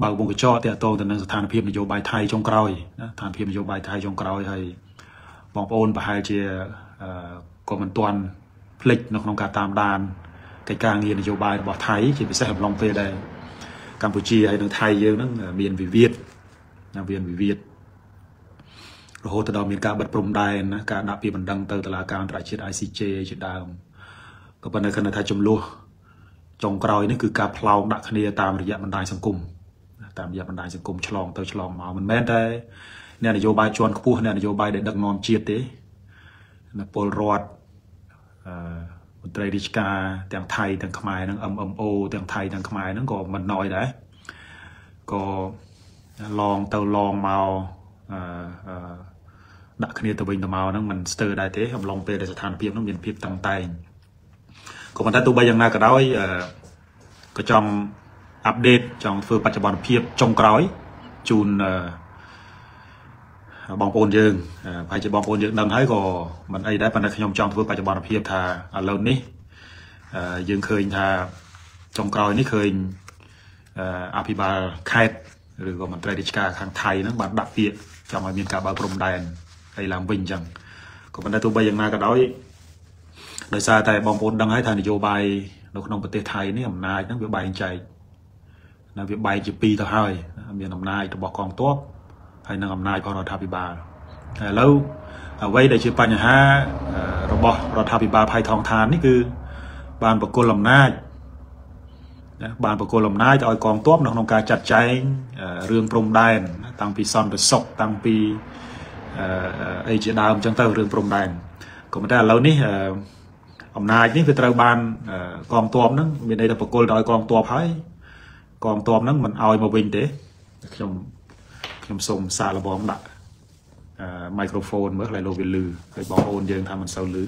បើវងកញ្ចក់តាក់ទងទៅនឹងស្ថានភាពនយោបាយថៃចុងក្រោយណាស្ថានភាពនយោបាយថៃចុងក្រោយហើយបងប្អូនប្រហែលជាក៏មិនទាន់ភ្លេចនៅក្នុងការតាមដានកិច្ចការងារនយោបាយរបស់ថៃជាពិសេសអំឡុងពេលដែលកម្ពុជាហើយនិងថៃយើងហ្នឹងមានវិវាទរហូតដល់មានការបិទព្រំដែនណាការដាក់ពាក្យបណ្ដឹងទៅតុលាការអន្តរជាតិ ICJ ជាដើមក៏ប៉ុន្តែគណៈថាចំនួនចុងក្រោយនេះគឺការផ្លោងដាក់គ្នាតាមរយៈបណ្ដាញសង្គមឆ្លងទៅឆ្លងមកមិនមែនតែអ្នកនយោបាយជាន់ខ្ពស់អ្នកនយោបាយដែលដឹកនាំជាតិទេណាពលរដ្ឋមន្ត្រីរាជការទាំងថៃទាំងខ្មែរហ្នឹង MMO ទាំងថៃទាំងខ្មែរហ្នឹងក៏មិនណយដែរក៏ឡងទៅឡងមកដាក់គ្នាទៅវិញទៅមកហ្នឹងមិនស្ទើរដែរទេអំឡុងពេលដែលស្ថានភាពហ្នឹងមានភាពតឹងតែងក៏ប៉ុន្តែទោះបីយ៉ាងណាក៏ដោយក៏ចង់អាប់ដេតចង់ធ្វើបច្ចុប្បន្នភាពចុងក្រោយជូនបងប្អូនយើងប្រហែលជាបងប្អូនយើងដឹងហើយក៏មិនអីដែរប៉ុន្តែខ្ញុំចង់ធ្វើបច្ចុប្បន្នភាពថាឥឡូវនេះយើងឃើញថាចុងក្រោយនេះឃើញអភិបាលខេត្តឬក៏មន្ត្រីរាជការខាងថៃហ្នឹងបានដាក់ពាក្យចង់ឲ្យមានការបើកព្រំដែនហើយឡើងវិញអញ្ចឹងក៏ប៉ុន្តែទោះបីយ៉ាងណាក៏ដោយសារតែបងប្អូនដឹងហើយថានយោបាយនៅក្នុងប្រទេសថៃនេះអំណាចហ្នឹងវាបែងចែកណាវាបែកជាពីរទៅហើយមានអំណាចរបស់កងទ័ពហើយនិងអំណាចរបស់រដ្ឋាភិបាលហើយឥឡូវអ្វីដែលជាបញ្ហារបស់រដ្ឋាភិបាលផៃថងឋាននេះគឺបានបកគលអំណាចណាបានបកគលអំណាចឲ្យកងទ័ពនៅក្នុងការចាត់ចែងរឿងព្រំដែនតាំងពីសន្តិសុខតាំងពីអីជាដើមអញ្ចឹងទៅរឿងព្រំដែនក៏ប៉ុន្តែឥឡូវនេះអំណាចនេះវាត្រូវបានកងទ័ពហ្នឹងមានន័យថាបកគលទៅឲ្យកងទ័ពហើយកងទ័ពហ្នឹងមិនឲ្យមកវិញទេខ្ញុំសូមសាកល្បងដាក់មីក្រូហ្វូនមើលឲ្យលោកវាលឺហើយបងប្អូនយើងថាមិនសូវលឺ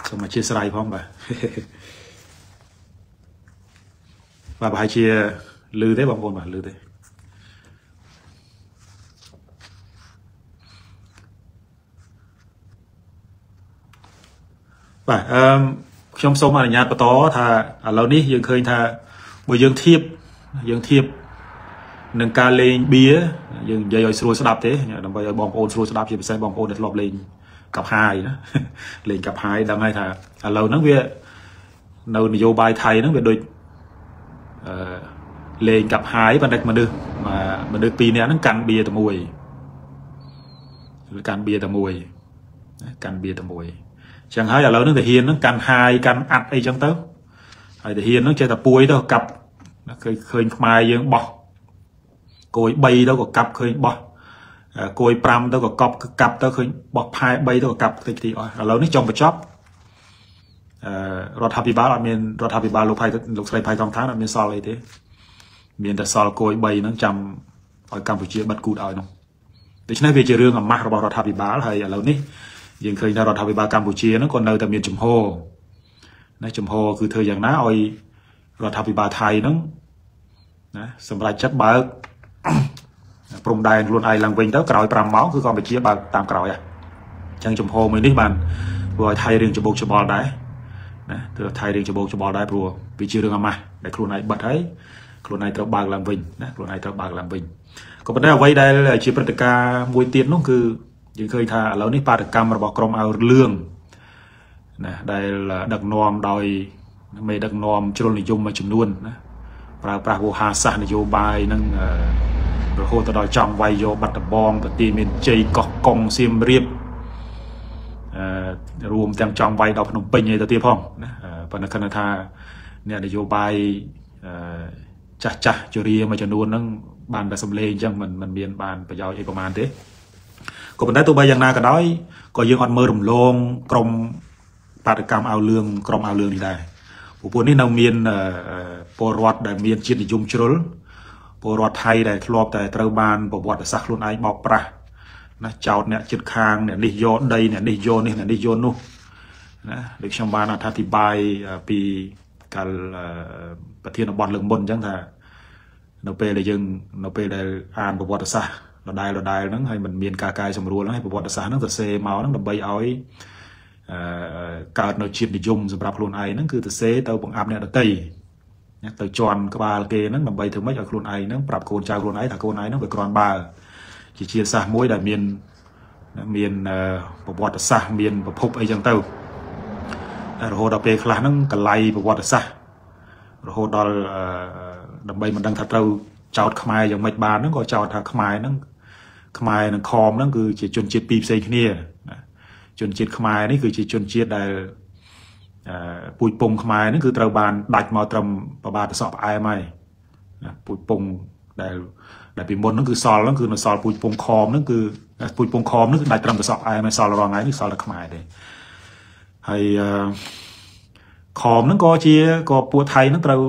សូមអធិស្ឋានផងបាទប្រហែលជាលឺទេបងប្អូនបាទលឺទេបាទខ្ញុំសូមអនុញ្ញាតបន្តថាឥឡូវនេះយើងឃើញថាបើយើងធៀបនឹងការលេងបៀយើងនិយាយឲ្យស្រួលស្ដាប់ទេដើម្បីឲ្យបងប្អូនស្រួលស្ដាប់ជាពិសេសបងប្អូនដែលធ្លាប់លេងកាប់ហាយណាលេងកាប់ហាយដឹងហើយថាឥឡូវហ្នឹងវានៅនយោបាយថៃហ្នឹងវាដូចលេងកាប់ហាយប៉ុន្តែមនុស្សពីរនាក់ហ្នឹងកាន់បៀតែមួយចឹងហើយឥឡូវហ្នឹងទាហានហ្នឹងកាន់ហាយកាន់អាត់អីចឹងទៅហើយទាហានហ្នឹងចេះតែពួយទៅកាប់ឃើញខ្មែរយើងបោះគួយ3ទៅក៏កាប់ឃើញបោះគួយ5ទៅក៏កាប់ទៅឃើញបោះផែ3ទៅក៏កាប់តិចតិចអស់ឥឡូវនេះចង់បញ្ចប់រដ្ឋាភិបាលអត់មានរដ្ឋាភិបាលលោកស្រីផៃថងឋានអត់មានសល់អីទេមានតែសល់គួយ3ហ្នឹងចាំឲ្យកម្ពុជាបិទគូតឲ្យនោះដូច្នេះវាជារឿងអាម៉ាស់របស់រដ្ឋាភិបាលហើយឥឡូវនេះយើងឃើញថារដ្ឋាភិបាលកម្ពុជាហ្នឹងក៏នៅតែមានជំហរណាជំហរគឺធ្វើយ៉ាងណាឲ្យរដ្ឋាភិបាលថៃហ្នឹងណាសម្រាប់ចិត្តបើកព្រំដែនខ្លួនឯងឡើងវិញទៅក្រោយ5ម៉ោងគឺកម្ពុជាបើកតាមក្រោយអញ្ចឹងជំហរមួយនេះបានធ្វើឲ្យថៃរឿងច្បោកច្បល់ដែរណាធ្វើថៃរឿងច្បោកច្បល់ដែរព្រោះវាជារឿងអាម៉ាស់ដែលខ្លួនឯងបិទហើយខ្លួនឯងត្រូវបើកឡើងវិញណាខ្លួនឯងត្រូវបើកឡើងវិញក៏ប៉ុន្តែអ្វីដែលជាព្រឹត្តិការណ៍មួយទៀតនោះគឺយើងឃើញថាឥឡូវនេះបាតកម្មរបស់ក្រុមអាវលឿងណាដែលដឹកនាំដោយមេដឹកនាំជ្រុលនិយមមួយចំនួនណាប្រើប្រាស់វោហារសាស្ត្រនយោបាយនឹងរហូតដល់ចង់វាយយកបាត់ដំបងប្រទីមានជ័យកោះកុងសៀមរាបរួមទាំងចង់វាយដល់ភ្នំពេញឯទៅទៀតផងណាប៉ុន្តែគណៈថាអ្នកនយោបាយចាស់ជរាមួយចំនួនហ្នឹងបានតែសម្លេងអញ្ចឹងមិនមានបានប្រយោជន៍អីប្រហែលទេក៏ប៉ុន្តែទោះបីយ៉ាងណាក៏ដោយក៏យើងអត់មើលរំលងក្រុមបាតកម្មអាវលឿងក្រុមអាវលឿងនេះដែរពួកនេះនៅមានពលរដ្ឋដែលមានជាតិនិយមជ្រុលពលរដ្ឋថៃដែលធ្លាប់តែត្រូវបានប្រវត្តិសាស្ត្រខ្លួនឯងបោកប្រាស់ណាចោតអ្នកជិតខាងអ្នកនេះយកដីអ្នកនេះយកនេះអ្នកនេះយកនោះណាដូចខ្ញុំបានអធិប្បាយពីកាលប្រធានបទលើកមុនអញ្ចឹងថានៅពេលដែលអានប្រវត្តិសាស្ត្រដដែលហ្នឹងហើយมันមានការកែសម្រួលហ្នឹងហើយប្រវត្តិសាស្ត្រហ្នឹងសរសេរមកហ្នឹងដើម្បីឲ្យ កើតនៅជាតិនិយមសម្រាប់ខ្លួនឯងហ្នឹងគឺទៅសេទៅបង្អាប់អ្នកដទៃទៅជន់ក្បាលគេហ្នឹងដើម្បីធ្វើម៉េចឲ្យខ្លួនឯងហ្នឹងប្រាប់កូនចៅខ្លួនឯងថាកូនឯងហ្នឹងវាគ្រាន់បើជាជាតិសាសន៍មួយដែលមានប្រវត្តិសាស្ត្រមានប្រភពអីចឹងទៅរហូតដល់ពេលខ្លះហ្នឹងកលៃប្រវត្តិសាស្ត្ររហូតដល់ដើម្បីមិនដឹងថាត្រូវចោតខ្មែរយ៉ាងម៉េចបានហ្នឹងក៏ចោតថាខ្មែរនឹងខមហ្នឹងគឺជាជនជាតិពីរផ្សេងគ្នាជនជាតិខ្មែរនេះគឺជាជនជាតិដែលពូជពងខ្មែរហ្នឹងគឺត្រូវបានដាច់មកត្រឹមប្របាទសក់ផ្អែមហើយពូជពងដែលពីមុនហ្នឹងគឺសល់ហ្នឹងគឺនៅសល់ពូជពងខមហ្នឹងគឺពូជពងខមហ្នឹងគឺដាច់ត្រឹមតែសក់ផ្អែមហើយសល់រងថ្ងៃនេះសល់តែខ្មែរទេហើយខមហ្នឹងក៏ពួកថៃហ្នឹងត្រូវ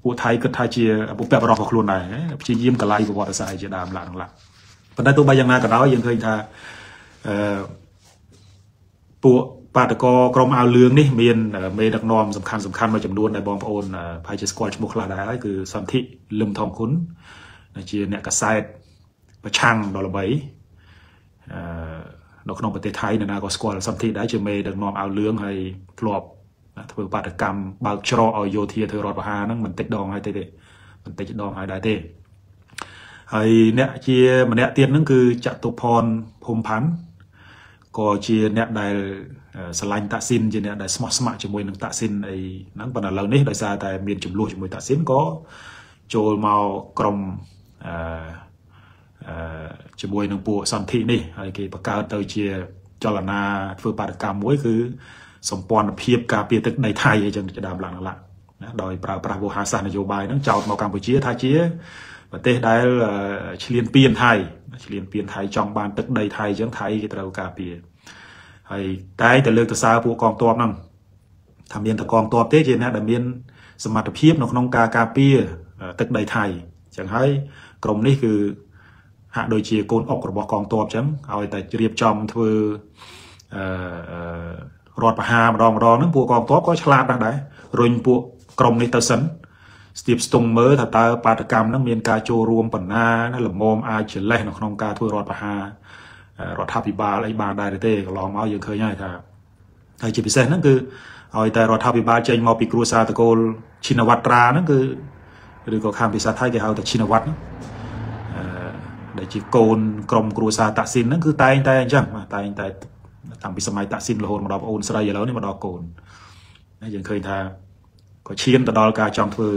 ពួកថៃគិតថាជាពួកពាក់បរោះរបស់ខ្លួនដែរព្យាយាមកលៃប្រវត្តិសាស្ត្រជាដើមឡើងប៉ុន្តែទោះបីយ៉ាងណាក៏ដោយយើងឃើញថាពួកបាតកោក្រុមអាវលឿងនេះមានមេដឹកនាំសំខាន់មួយចំនួនដែលបងប្អូនប្រហែលជាស្គាល់ឈ្មោះខ្លះដែរហើយគឺសន្ធិលឹមថងគុណជាអ្នកកសែតប្រឆាំងដល់ល្បីនៅក្នុងប្រទេសថៃនរណាក៏ស្គាល់សន្ធិដែរជាមេដឹកនាំអាវលឿងហើយធ្លាប់ធ្វើបាតកម្មបើកច្រកឲ្យយោធាធ្វើរដ្ឋប្រហារហ្នឹងមិនតិចដងហើយទេមិនតិចដងហើយដែរទេហើយអ្នកជាម្នាក់ទៀតហ្នឹងគឺចតុផនភូមិផាន់ក៏ជាអ្នកដែលស្រឡាញ់តាក់ស៊ីនជាអ្នកដែលស្មោះស្ម័គ្រជាមួយនឹងតាក់ស៊ីនអីហ្នឹងប៉ុន្តែឥឡូវនេះដោយសារតែមានចំនួនជាមួយតាក់ស៊ីនក៏ចូលមកក្រុមជាមួយនឹងពួកសន្ធិនេះហើយគេបង្កើតទៅជាចលនាធ្វើបាតកម្មមួយគឺសម្ព័ន្ធភាពការពារទឹកដីថៃអីចឹងជាដើមឡើងណាដោយប្រើប្រាស់វោហារសាស្ត្រនយោបាយហ្នឹងចោទមកកម្ពុជាថាជាប្រទេសដែលឈ្លានពានថៃចង់បានទឹកដីថៃអញ្ចឹងថៃគេត្រូវការពារហើយតែទៅលើកទៅសើពួកកងទ័ពហ្នឹងថាមានតែកងទ័ពទេជាអ្នកដែលមានសមត្ថភាពនៅក្នុងការការពារទឹកដីថៃអញ្ចឹងហើយក្រុមនេះគឺហាក់ដូចជាកូនអុករបស់កងទ័ពអញ្ចឹងឲ្យតែរៀបចំធ្វើរដ្ឋប្រហារម្ដងហ្នឹងពួកកងទ័ពក៏ឆ្លាតដែររុញពួកក្រុមនេះទៅសិនស្ទាបស្ទង់មើលថាតើបាតកម្មហ្នឹងមានការចូលរួមបណ្ណាល្មមអាចជាលេសនៅក្នុងការធ្វើរដ្ឋប្រហាររដ្ឋាភិបាលអីបានដែរទេកន្លងមកយើងឃើញហើយថាហើយជាពិសេសហ្នឹងគឺឲ្យតែរដ្ឋាភិបាលចេញមកពីគ្រួសារតកូលឈិនវត្តត្រាហ្នឹងគឺឬក៏ខាងភាសាថៃគេហៅថាឈិនវត្តហ្នឹងដែលជាកូនក្រុមគ្រួសារតាក់ស៊ីនហ្នឹងគឺតែងតែអញ្ចឹងតែងតែតាំងពីសម័យតាក់ស៊ីនរហូតមកដល់ប្អូនស្រីឥឡូវនេះមកដល់កូនយើងឃើញថាក៏ឈានទៅដល់ការចង់ធ្វើ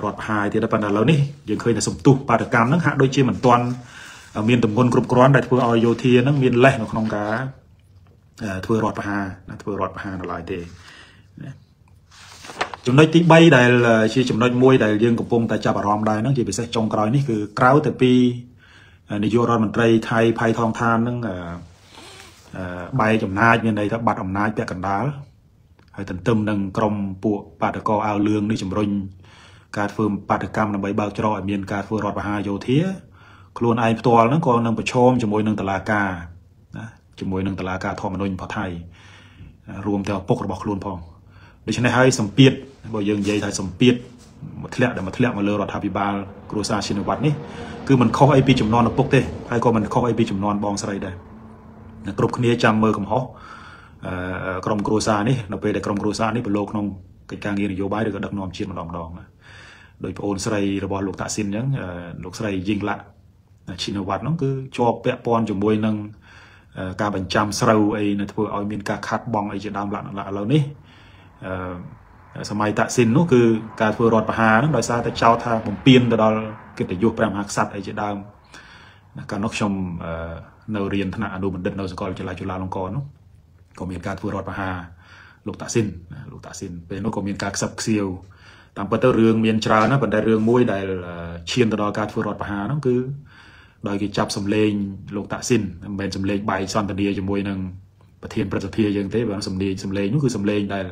រដ្ឋប្រហារទៀតប៉ុន្តែឥឡូវនេះយើងឃើញថាសំទុះបាតកម្មហ្នឹងហាក់ដូចជាមិនទាន់មានទម្ងន់គ្រប់គ្រាន់ដែលធ្វើឲ្យយោធាហ្នឹងមានលេសនៅក្នុងការធ្វើរដ្ឋប្រហារនៅឡើយទេចំណុចទី3ដែលជាចំណុចមួយដែលយើងកំពុងតែចាប់អារម្មណ៍ដែរហ្នឹងជាពិសេសចុងក្រោយនេះគឺក្រៅតែពីនាយករដ្ឋមន្ត្រីថៃផៃថងឋានហ្នឹងបែកអំណាចមានន័យថាបាត់អំណាចពាក់កណ្ដាលហើយទន្ទឹមនឹងក្រមពួកបាតកោអាវលឿងនេះជំរុញការធ្វើបាតកម្មដើម្បីបើកច្រកឲ្យមានការធ្វើរដ្ឋប្រហារយោធាខ្លួនឯងផ្ទាល់ហ្នឹងក៏នឹងប្រឈមជាមួយនឹងតុលាការណាជាមួយនឹងតុលាការធម្មនុញ្ញរបស់ថៃរួមទាំងឪពុករបស់ខ្លួនផងដូច្នេះហើយសម្ពាធបើយើងនិយាយថាសម្ពាធមកធ្លាក់មកលើរដ្ឋាភិបាលគ្រួសារឈិនវត្តនេះគឺមិនខុសអីពីចំនួនឪពុកទេហើយក៏មិនខុសអីពីចំនួនបងស្រីដែរគ្រប់គ្នាចាំមើលកំហុសក្រុមគ្រួសារនេះនៅពេលដែលក្រុមគ្រួសារនេះប្រឡូកក្នុងកិច្ចការងារនយោបាយឬក៏ដឹកនាំជាតិម្ដងដោយប្អូនស្រីរបស់លោកតាក់ស៊ីនអញ្ចឹងលោកស្រីយីងឡាក់ឈិនវត្តហ្នឹងគឺជាប់ពាក់ព័ន្ធជាមួយនឹងការបញ្ចាំស្រូវអីនៅធ្វើឲ្យមានការខាត់បងអីជាដើមឡើងឥឡូវនេះសម័យតាក់ស៊ីននោះគឺការធ្វើរដ្ឋប្រហារហ្នឹងដោយសារតែចោទថាបំពានទៅដល់កិត្តិយសព្រះមហាក្សត្រអីជាដើមកាលនោះខ្ញុំនៅរៀនថ្នាក់អនុបណ្ឌិតនៅសាកលវិទ្យាល័យจุฬាលង្ករណ៍នោះក៏មានការធ្វើរដ្ឋប្រហារលោកតាក់ស៊ីនពេលនោះក៏មានការខ្សឹបខ្សៀវតាមពិតទៅរឿងមានច្រើនណាស់ប៉ុន្តែរឿងមួយដែលឈានទៅដល់ការធ្វើរដ្ឋប្រហារហ្នឹងគឺដោយគេចាប់សម្លេងលោកតាក់ស៊ីនមិនមែនសម្លេងបាយសន្ទនាជាមួយនឹងប្រធានព្រឹទ្ធសភាយើងទេបើសម្លេងនោះគឺសម្លេងដែល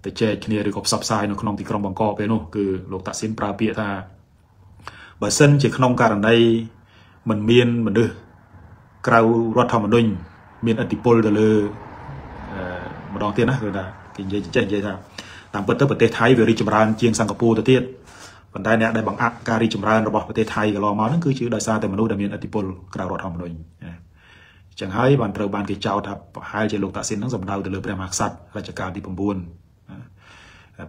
ទៅចែកគ្នាឬក៏ផ្សព្វផ្សាយនៅក្នុងទីក្រុងបង្កពេលនោះគឺលោកតាក់ស៊ីនប្រើពាក្យថាបើសិនជាក្នុងករណីមិនមានមនុស្សក្រៅរដ្ឋធម្មនុញ្ញមានឥទ្ធិពលទៅលើម្ដងទៀតណាគឺថាគេនិយាយថាតាមពិតទៅប្រទេសថៃវារីកចម្រើនជាងសិង្ហបុរីទៅទៀតប៉ុន្តែអ្នកដែលបង្អាក់ការរីកចម្រើនរបស់ប្រទេសថៃកន្លងមកហ្នឹងគឺជាដោយសារតែមនុស្សដែលមានឥទ្ធិពលក្រៅរដ្ឋធម្មនុញ្ញអ chẳng hay bàn trâu bàn cái chào thập hai chế lục tạ xin nó dầm đầu từ lời bề mạc sạch là chả cao đi bầm buồn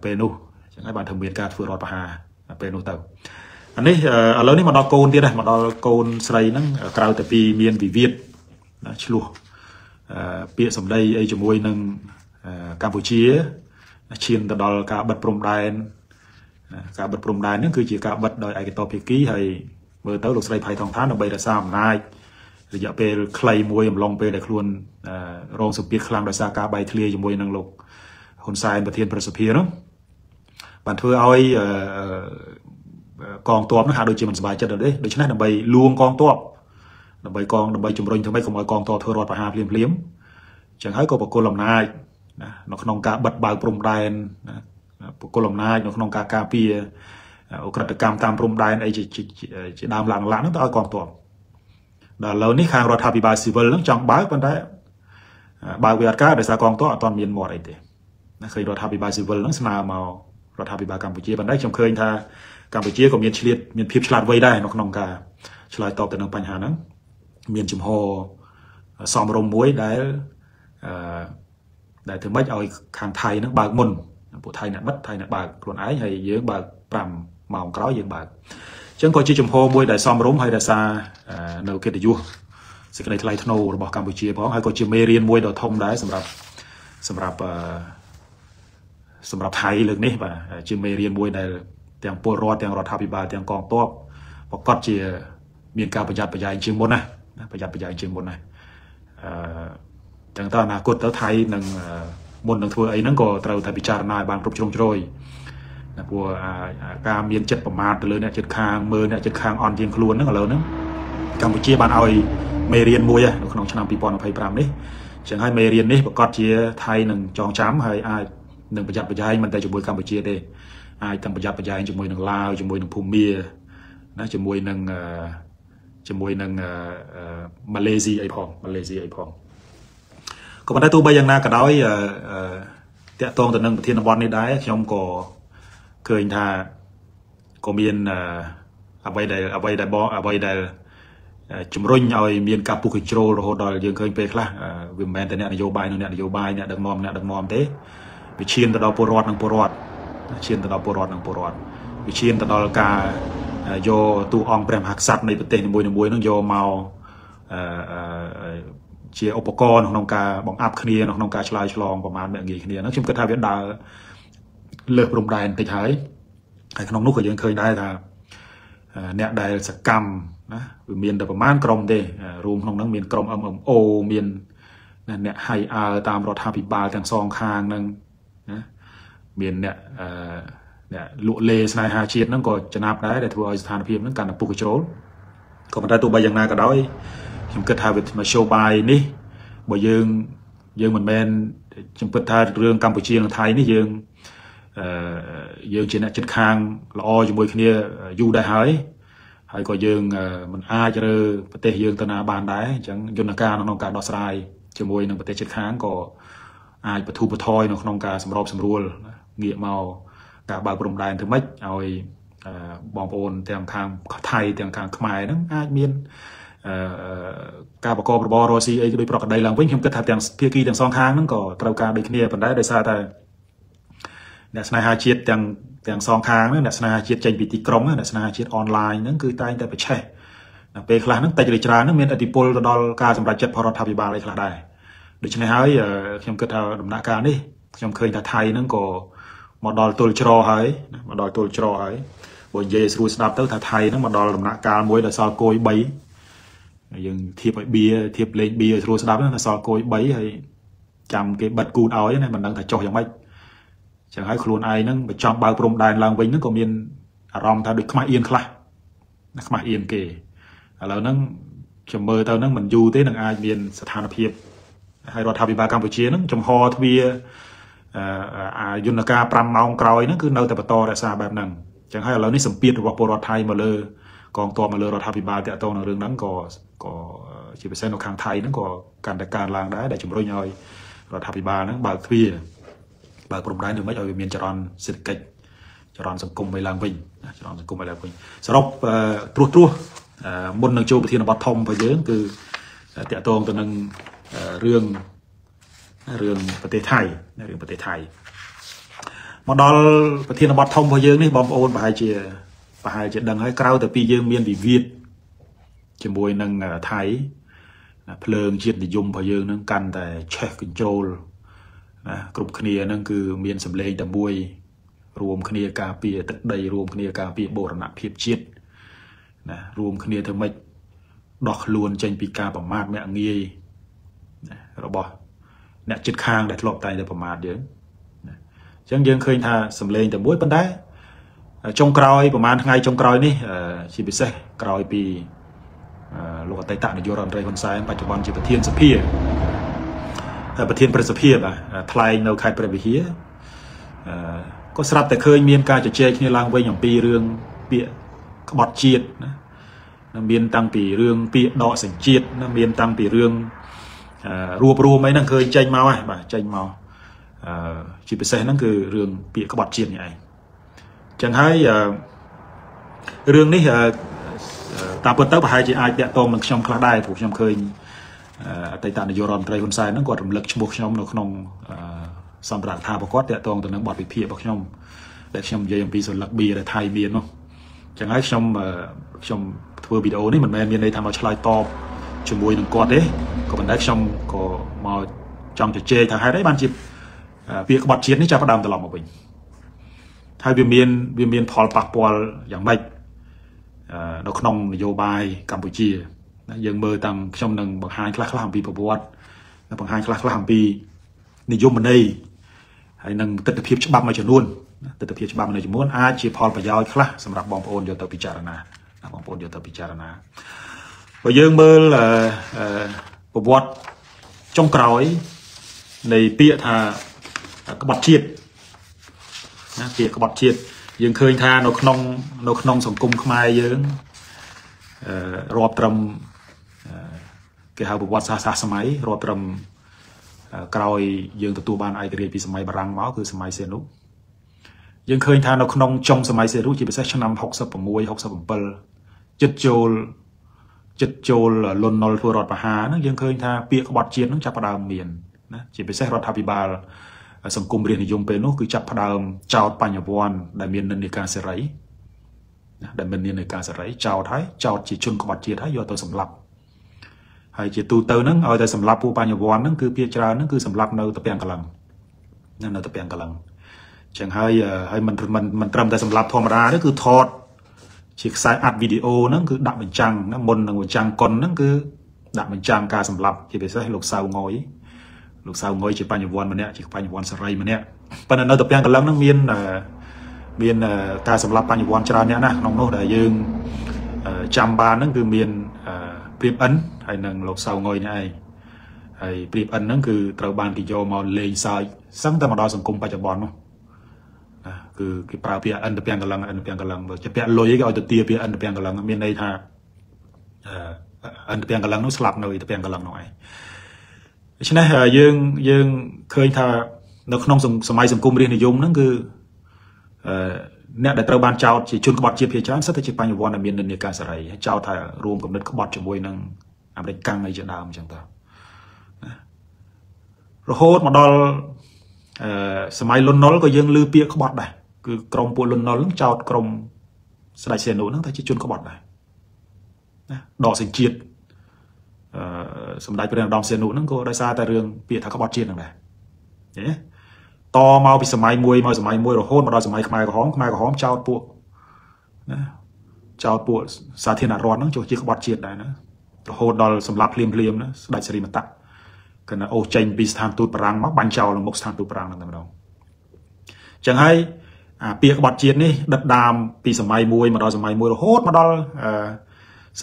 penu chẳng hay bàn thầm biệt cả vừa rọt hà penu tàu anh ấy ở lớn này mà đo côn kia đây mà đo côn sấy nó cao từ pi miền vị Việt chua bịa sầm đây ấy cho môi nâng Campuchia chiên từ đó cả bật prom đài nó cứ chỉ cả bật đòi ai cái topic ký hay vừa tới lục sấy phải thòng thán ở bây là sao mà nay rồi giờ về clay môi lòng về để luôn rong sụp biệt khlang đòi xa cả bài clear cho môi nâng lục hôn sai bật thiên persevere đó bạn thưa ơi con toa nó hạ đôi chỉ mình bài chân được đấy đôi chân này là bài luôn con toa là bài chùm rinh thường mấy không ai con toa thưa rồi và hạ liếm chẳng thấy có một cô làm nai nó không cả bật bài prom đài cô làm nai nó không cả cà phê ở cái cam tam prom đài này chỉ đam lặng nó tới con toa là lớn ní khang rồi thà bị bài civil nó trong bài bên đấy bài về cá để sao con toa toàn miền mọt ấy thế nó khơi rồi thà bị bài civil nó nào màu rồi thà bị bài Campuchia bên đấy trong khơi tha Campuchia có miền chiliệt miền phim chlat vây đây nó không cả chlat tọt từ nông bánh hà nắng miền chùm hồ xóm rồng muối đấy để thường mấy ở hàng Thái nó bạc mồn bộ Thái này mất Thái này bạc còn ái hay dưới bạc trầm màu cáo dưới bạc chẳng có chi chùm hồ muối để xóm rồng hay là xa nấu kia để vua sẽ cái này thay thâu rồi bỏ Campuchia có hay có chi Merian muối đồ thông đấy sầm rạp Thái lực này và chi Merian muối này tiếng pol rọt tiếng rọt happy bar tiếng con top và cót chỉ miền caoประหยัดประหยัดchương môn nàyประหยัดประหยัดchương môn này chẳng ta là cốt tới Thái nâng môn nâng thua ấy nâng có trâu thay bị chả nai bàn rụp trông rồi của ca miền chất bẩm mát lớn này chất khang mơ này chất khang on tiếng luôn nó lớn nữa Campuchia bàn ao Merian muối nó không cho năm pi pon phải pram đấy chẳng hay Merian đấy và cót chỉ Thái nâng tròn chám hay ai nângประหยัดประหยัดmình tại chỗ buổi Campuchia đây ai tăngประหยัดประหยัดcho môi nâng Lao cho môi nâng Phumia nó cho môi nâng Malaysia ấy phong còn đây tôi bây giờ na cả đói tệ tôn từ nâng thiên bòn này đấy trong có cười thà có miền bây đây chủng rinh rồi miền Campuchia rồi đòi dương khơi về là vì mình tên này là vô bài này đừng mòm thế vì chiên từ đó porot chiên từ đó porot vì chiên từ đó cả do tu ong prem hắc sắt này bật tên mùi nó do màu chiaอุปกรณ์ของการบังอัพคดีของการฉลาดฉลองประมาณแบบนี้คดีนักชิมกระทาเวียนดาเลือกรวมได้ในไทยไอ้ขนมนุ๊กก็ยังเคยได้ค่ะเนี่ยได้สักกรรมนะเมียนแต่ประมาณกรมเดรวมของนักเมียนกรมโอเมียนเนี่ยไฮตามรถทาปิบาทางซองคางนั่งนะเมียนเนี่ยลุเลสไนฮาเชียนนั่นก็จะนับได้แต่ทัวร์สถานพิมพ์นั่นการปุกโจรก็มาได้ตัวใบยังนาก็ได้chúng kết hợpมาโชว์bài ní bởi dương mình men chúng kết hợp riêng Campuchia và Thái ní dương chỉ là chất khang lo cho mỗi khi du đại hay có dương mình ai cho bờ tây dương tân bàn đáy chẳng Yonaka nó nông cả đọt sai cho mỗi nông bờ tây chất khang có ai bờ thu bờ thoi nó nông cả sầm rộp sầm ruồi nghĩa màu cả bài bồng đài thứ mấy rồi bom ôn tiếng khang Thái tiếng khang Khmer nó ai miênการประกอบบอโรซีไอ้โดยประกอบใดหลังวิ่งเข้มกระทำอย่างเพียกีอย่างซองค้างนั่นก็ตระการโดยขี้เนี่ยผลได้โดยซาแต่เนี่ยสนายหาเชียดอย่างซองค้างนั่นเนี่ยสนายหาเชียดใจปิติกรมนั่นเนี่ยสนายหาเชียดออนไลน์นั่นคือใต้แต่ไปแช่เปคลานั่นแต่จะได้จรานั่นมีอธิปลดอลการสำหรับจัดพอรัฐบาลอะไรคลาได้โดยเฉพาะเข้มกระทำดำเนินการนี่เข้มเคยแต่ไทยนั่นก็มาดอลตัวจรอให้มาดอลตัวจรอให้บนเยสรูสดับเตอร์ไทยนั่นมาดอลดำเนินการมวยแต่ซอโกยใบยังเทียบเบียเทียบเลนเบียรูสดับนั่นซอโกยใบให้จำcái bật cùn ao ấy này mình đangถ่ายจออย่างไม่chẳng hay khuôn ai nâng chọn bao prom đài làng vinh nó có miền rong ta được khai yên khai khai yên kềแล้วนั่งจมเบอร์เตอนั่งมันอยู่ที่นั่งไอเมียนสถานพิบให้เราทำบิบากัมพูชีนั่งจมฮอทวียุนกาปรำมองกรอยนั่นคือเนื้อแต่ปตอแต่ซาแบบนั่งจังให้เรานี่สัมผัสว่าปรไทยมาเลยกองตัวมาเลยเราทำบิบาแต่ตัวในเรื่องนั้นก็chỉ phải xem nó khang Thái nó cóการแต่การลางได้แต่จมรอยย่อยเราทำบิบานั่งบางทวีบางปรมได้หนึ่งไม่เอาเมียนจรอนเศรษฐกิจจรอนสังคมไปลางวิ่งจรอนสังคมไปลางวิ่งสำหรับตรวจมุนหนึ่งโจประเทศนบัตทอมไปเยอะคือ តាក់ទងទៅនឹងរឿងប្រទេសថៃរឿងប្រទេសថៃមកដល់ប្រធានបទធំរបស់យើងនេះបងប្អូនប្រហែលជាដឹងហើយក្រៅតែពីយើងមានវិវាទជាមួយនឹងថៃភ្លើងជាតិនិយមរបស់យើងនឹងកាន់តែឆេះកញ្ចូលណាគ្រប់គ្នានឹងគឺមានសម្លេងតែមួយរួមគ្នាការពារទឹកដីរួមគ្នាការពារបូរណភាពជាតិណារួមគ្នាធ្វើម៉េចដោះខ្លួនចេញពីការប្រមាថមាក់ងាយរបស់អ្នកជិតខាងដែលធ្លាប់តែប្រមាថយើងអញ្ចឹងយើងឃើញថាសម្លេងតែមួយប៉ុន្តែចុងក្រោយប្រហែលថ្ងៃចុងក្រោយនេះជាពិសេសក្រោយពីលោកអតីតនាយករដ្ឋមន្ត្រីហ៊ុនសែនបច្ចុប្បន្នជាប្រធានសភាប្រធានព្រឹទ្ធសភាថ្លែងនៅខេត្តព្រះវិហារក៏ស្រាប់តែឃើញមានការជជែកគ្នាឡើងវិញអំពីរឿងពាក្យក្បត់ជាតិណាមានតាំងពីរឿងពាក្យដកសញ្ជាតិណាមានតាំងពីរឿងរួបរวมអីហ្នឹងឃើញចេញមកហើយបាទចេញមកជាពិសេសហ្នឹងគឺរឿងពាក្យក្បត់ជាតិនេះឯងអញ្ចឹងហើយរឿងនេះតាមពិតទៅប្រហែលជាអាចតាក់ទងនឹងខ្ញុំខ្លះដែរព្រោះខ្ញុំឃើញអតីតនាយករដ្ឋមន្ត្រីហ៊ុនសែនហ្នឹងគាត់រំលឹកឈ្មោះខ្ញុំនៅក្នុងសម្រាប់ថាប្រកបតាក់ទងទៅនឹងបទវិភាគរបស់ខ្ញុំដែលខ្ញុំនិយាយអំពីសន្លឹកបៀដែលថៃមាននោះអញ្ចឹងហើយខ្ញុំធ្វើវីដេអូនេះមិនមែនមានន័យថាមកឆ្លើយតបជាមួយនឹងគាត់ទេក៏ប៉ុន្តែខ្ញុំក៏មកចង់ជជែកថាហេតុអីបានជាពាក្យក្បត់ជាតិនេះចាប់ផ្ដើមត្រឡប់មកវិញហើយវាមានផលប៉ះពាល់យ៉ាងម៉េចនៅក្នុងនយោបាយកម្ពុជាយើងមើលតាំងខ្ញុំនឹងបង្ហាញខ្លះអំពីប្រវត្តិបង្ហាញខ្លះអំពីនិយមន័យហើយនឹងទស្សនវិជ្ជាច្បាប់មួយចំនួនទស្សនវិជ្ជាច្បាប់មួយចំនួនអាចជាផលប្រយោជន៍ខ្លះសម្រាប់បងប្អូនយកទៅពិចារណាបងប្អូនយកទៅពិចារណាបើយើងមើលប្រវត្តិចុងក្រោយនៃពាក្យថាក្បត់ជាតិណាពាក្យក្បត់ជាតិយើងឃើញថានៅក្នុងសង្គមខ្មែរយើងរាប់ត្រឹមគេហៅប្រវត្តិសាស្ត្រសម័យរាប់ត្រឹមក្រោយយើងទទួលបានឯករាជ្យពីសម័យបារាំងមកគឺសម័យសៀនុយើងឃើញថានៅក្នុងចុងសម័យសៀនុជាពិសេសឆ្នាំ66 67ចិត្តចូលលន់នល់ធ្វើរដ្ឋប្រហារហ្នឹងយើងឃើញថាពាក្យក្បត់ជាតិហ្នឹងចាប់ផ្ដើមមានណាជាពិសេសរដ្ឋាភិបាលសង្គមរាស្ត្រនិយមពេលនោះគឺចាប់ផ្ដើមចោទបញ្ញវន្តដែលមាននិន្នាការសេរីណាដែលមាននិន្នាការសេរីចោទជាជនក្បត់ជាតិហើយយកទៅសម្លាប់ហើយជាទូទៅហ្នឹងឲ្យតែសម្លាប់ពួកបញ្ញវន្តហ្នឹងគឺភាគច្រើនហ្នឹងគឺសម្លាប់នៅតាពាំងកលឹងនៅតាពាំងកលឹងអញ្ចឹងហើយមិនត្រឹមតែសម្លាប់ធម្មតាទេគឺថតជាខ្សែអាត់វីដេអូហ្នឹងគឺដាក់បញ្ចាំងណាមុននឹងបញ្ចាំងកុនហ្នឹងគឺដាក់បញ្ចាំងការសម្លាប់ជាពិសេសលោកសៅងយជាបញ្ញវន្តម្នាក់ជាបញ្ញវន្តសេរីម្នាក់ប៉ុន្តែនៅតាពាំងកលឹងហ្នឹងមានការសម្លាប់បញ្ញវន្តច្រើនអ្នកណាក្នុងនោះដែលយើងចាំបានហ្នឹងគឺមានព្រាបអិនហើយនឹងលោកសៅងយនេះឯងហើយព្រាបអិនហ្នឹងគឺត្រូវបានគេយកមកលេងសើចសឹងតែមកដល់សង្គមបច្ចុប្បន្ននោះគឺគេប្រើពាក្យអិនតាពាំងកលឹងបើជាពាក្យលុយគេឲ្យទៅទាពាក្យអិនតាពាំងកលឹងមានន័យថាអិនតាពាំងកលឹងនោះស្លាប់នៅតាពាំងកលឹងនោះឯងដូច្នេះយើងឃើញថានៅក្នុងសម័យសង្គមរាស្ត្រនិយមហ្នឹងគឺអ្នកដែលត្រូវបានចោទជាជនក្បត់ជាតិភាគច្រើនសិតតែជាបញ្ញវន្តដែលមាននិន្នាការសេរីចោទថារួមគំនិតក្បត់ជាមួយនឹងអាមេរិកកាំងអីជាដើមអញ្ចឹងទៅរហូតមកដល់សម័យលន់នល់ក៏យើងឮពាក្យក្បត់ដែរគឺក្រុមពួកលន់នល់ហ្នឹងចោទក្រុមស្ដេចសៀនុហ្នឹងថាជាជនក្បត់ដែរណាដកសញ្ជាតិសម្ដេចព្រះនរោត្តមសីហនុហ្នឹងក៏ដោយសារតែរឿងពាក្យថាក្បត់ជាតិហ្នឹងដែរឃើញទេតមកពីសម័យមួយមកសម័យមួយរហូតមកដល់សម័យខ្មែរក្រហមចោទពួកណាចោទពួកសាធារណរដ្ឋហ្នឹងជាក្បត់ជាតិដែរណារហូតដល់សម្លាប់ភ្លាមណាស្ដេចសិរិមតៈគណៈអូសចេញពីស្ថានទូតបារាំងមកបាញ់ចោលនៅមុខស្ថានទូតបារាំងហ្នឹងតែម្ដងអញ្ចឹងហើយអាពាក្យក្បត់ជាតិនេះដិតដាមពីសម័យមួយមកដល់សម័យមួយរហូតមកដល់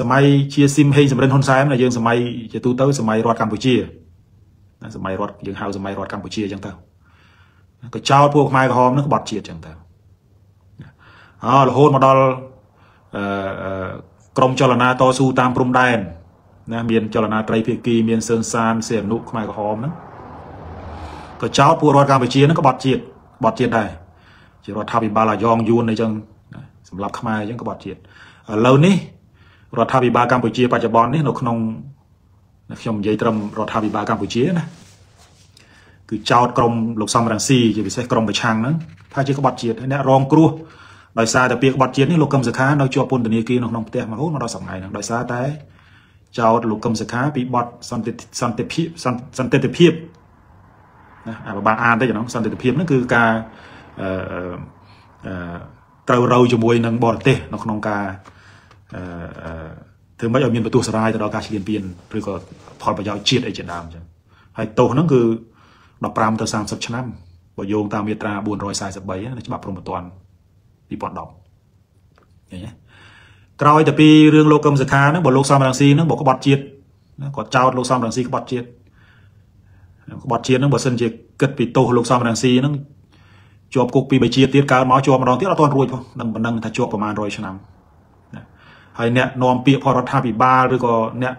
សម័យជាស៊ីមហេងសំរិនហ៊ុនសែនដែលយើងសម័យជាទូទៅសម័យរដ្ឋកម្ពុជាណាសម័យរដ្ឋយើងហៅសម័យរដ្ឋកម្ពុជាអញ្ចឹងទៅក៏ចោលពួកខ្មែរក្រហមនឹងក្បត់ជាតិអញ្ចឹងទៅរហូតមកដល់ក្រមចលនាតស៊ូតាមព្រំដែនណាមានចលនាត្រីភាគីមានសឿនសានសៀមនុខ្មែរក្រហមហ្នឹងក៏ចោលពួករដ្ឋកម្ពុជាហ្នឹងក្បត់ជាតិដែរជារដ្ឋាភិបាលអាយ៉ងយួនអីចឹងសម្រាប់ខ្មែរអញ្ចឹងក្បត់ជាតិឥឡូវនេះរដ្ឋាភិបាលកម្ពុជាបច្ចុប្បន្ននេះនៅក្នុង ខ្ញុំនិយាយត្រឹមរដ្ឋាភិបាលកម្ពុជាណាគឺចោតក្រុមលោកសំរងស៊ីជាពិសេសក្រុមប្រឆាំងហ្នឹងថាជាក្បត់ជាតិអ្នករងគ្រោះដោយសារតែពាក្យក្បត់ជាតិនេះលោកកឹមសុខានៅជាប់ពន្ធនាគារនៅក្នុងផ្ទះរហូតមកដល់សប្តាហ៍ហ្នឹងដោយសារតែចោតលោកកឹមសុខាពីបទសន្តិភាពណាបានអានទេចំណងសន្តិភាពហ្នឹងគឺការត្រូវរៅជាមួយនឹងបរទេសនៅក្នុងការធ្វើម៉េចឲ្យមានបន្ទុះសារាយទៅដល់ការឈ្លានពានឬក៏ផលប្រយោជន៍ជាតិអីជាដើមអញ្ចឹងហើយទោសហ្នឹងគឺ15ទៅ30ឆ្នាំបើយោងតាមមាត្រា443នៃច្បាប់ព្រហ្មទណ្ឌ2010ឃើញទេក្រោយទៅពីរឿងលោកកឹមសុខាហ្នឹងបើលោកសំរងស៊ីហ្នឹងបើក្បត់ជាតិគាត់ចោទលោកសំរងស៊ីក្បត់ជាតិហ្នឹងបើសិនជាគិតពីទោសលោកសំរងស៊ីហ្នឹងជាប់គុកពី3ជាតិទៀតកើតមកជាប់ម្ដងទៀតអត់ទាន់រួចផងនឹងប៉ុណ្ណឹងថាជាប់ប្រហែល100ឆ្នាំហើយអ្នកនាំពាក្យផលរដ្ឋាភិបាលឬក៏អ្នក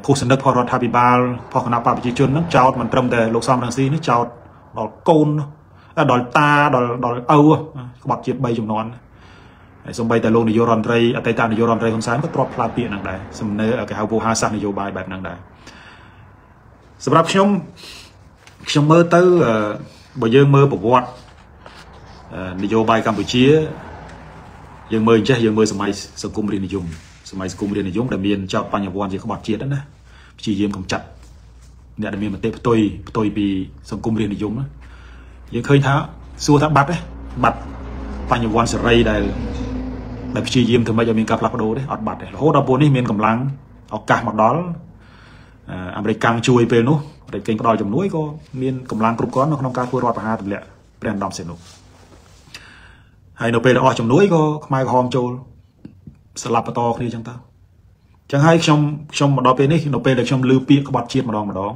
គូសនិកផលរដ្ឋាភិបាលផលគណៈបព្វជិជនហ្នឹងចោតមិនត្រឹមតែលោកសំរងស៊ីនេះចោតដល់កូនដល់តាដល់ឪក្បត់ជាតិ3ជំនាន់ហើយសូម្បីតែលោកនាយករដ្ឋមន្ត្រីអតីតនាយករដ្ឋមន្ត្រីហ៊ុនសែនក៏ទ្រាំផ្លាតពាក្យហ្នឹងដែរសំណើគេហៅវោហាសាសនយោបាយបែបហ្នឹងដែរសម្រាប់ខ្ញុំមើលទៅបើយើងមើលប្រវត្តិនយោបាយកម្ពុជាយើងមើលចេះយើងមើលសម័យសង្គមរាស្ត្រនិយមដែលមានចោតបញ្ញវន្តជាក្បត់ជាតិណាព្យាយាមកំចាត់អ្នកដែលមានមតិផ្ទុយពីសង្គមរាស្ត្រនិយមយើងឃើញថាសួរថាបាត់បញ្ញវន្តសេរីដែលព្យាយាមធ្វើម៉េចឲ្យមានការផ្លាស់ប្ដូរទេអត់បាត់ទេរហូតដល់ពេលនេះមានកម្លាំងឱកាសមកដល់អាមេរិកកាំងជួយពេលនោះតែគេផ្ដល់ជំនួយក៏មានកម្លាំងគ្រប់គ្រាន់នៅក្នុងការធ្វើរដ្ឋប្រហារទម្លាក់ព្រះនរោត្តមសីហនុហើយនៅពេលដែលអស់ជំនួយក៏ខ្មែរក្រហមចូលស្លាប់បន្តគ្នាចឹងទៅចឹងហើយខ្ញុំមកដល់ពេលនេះនៅពេលដែលខ្ញុំឮពាក្យក្បត់ជាតិម្ដងណា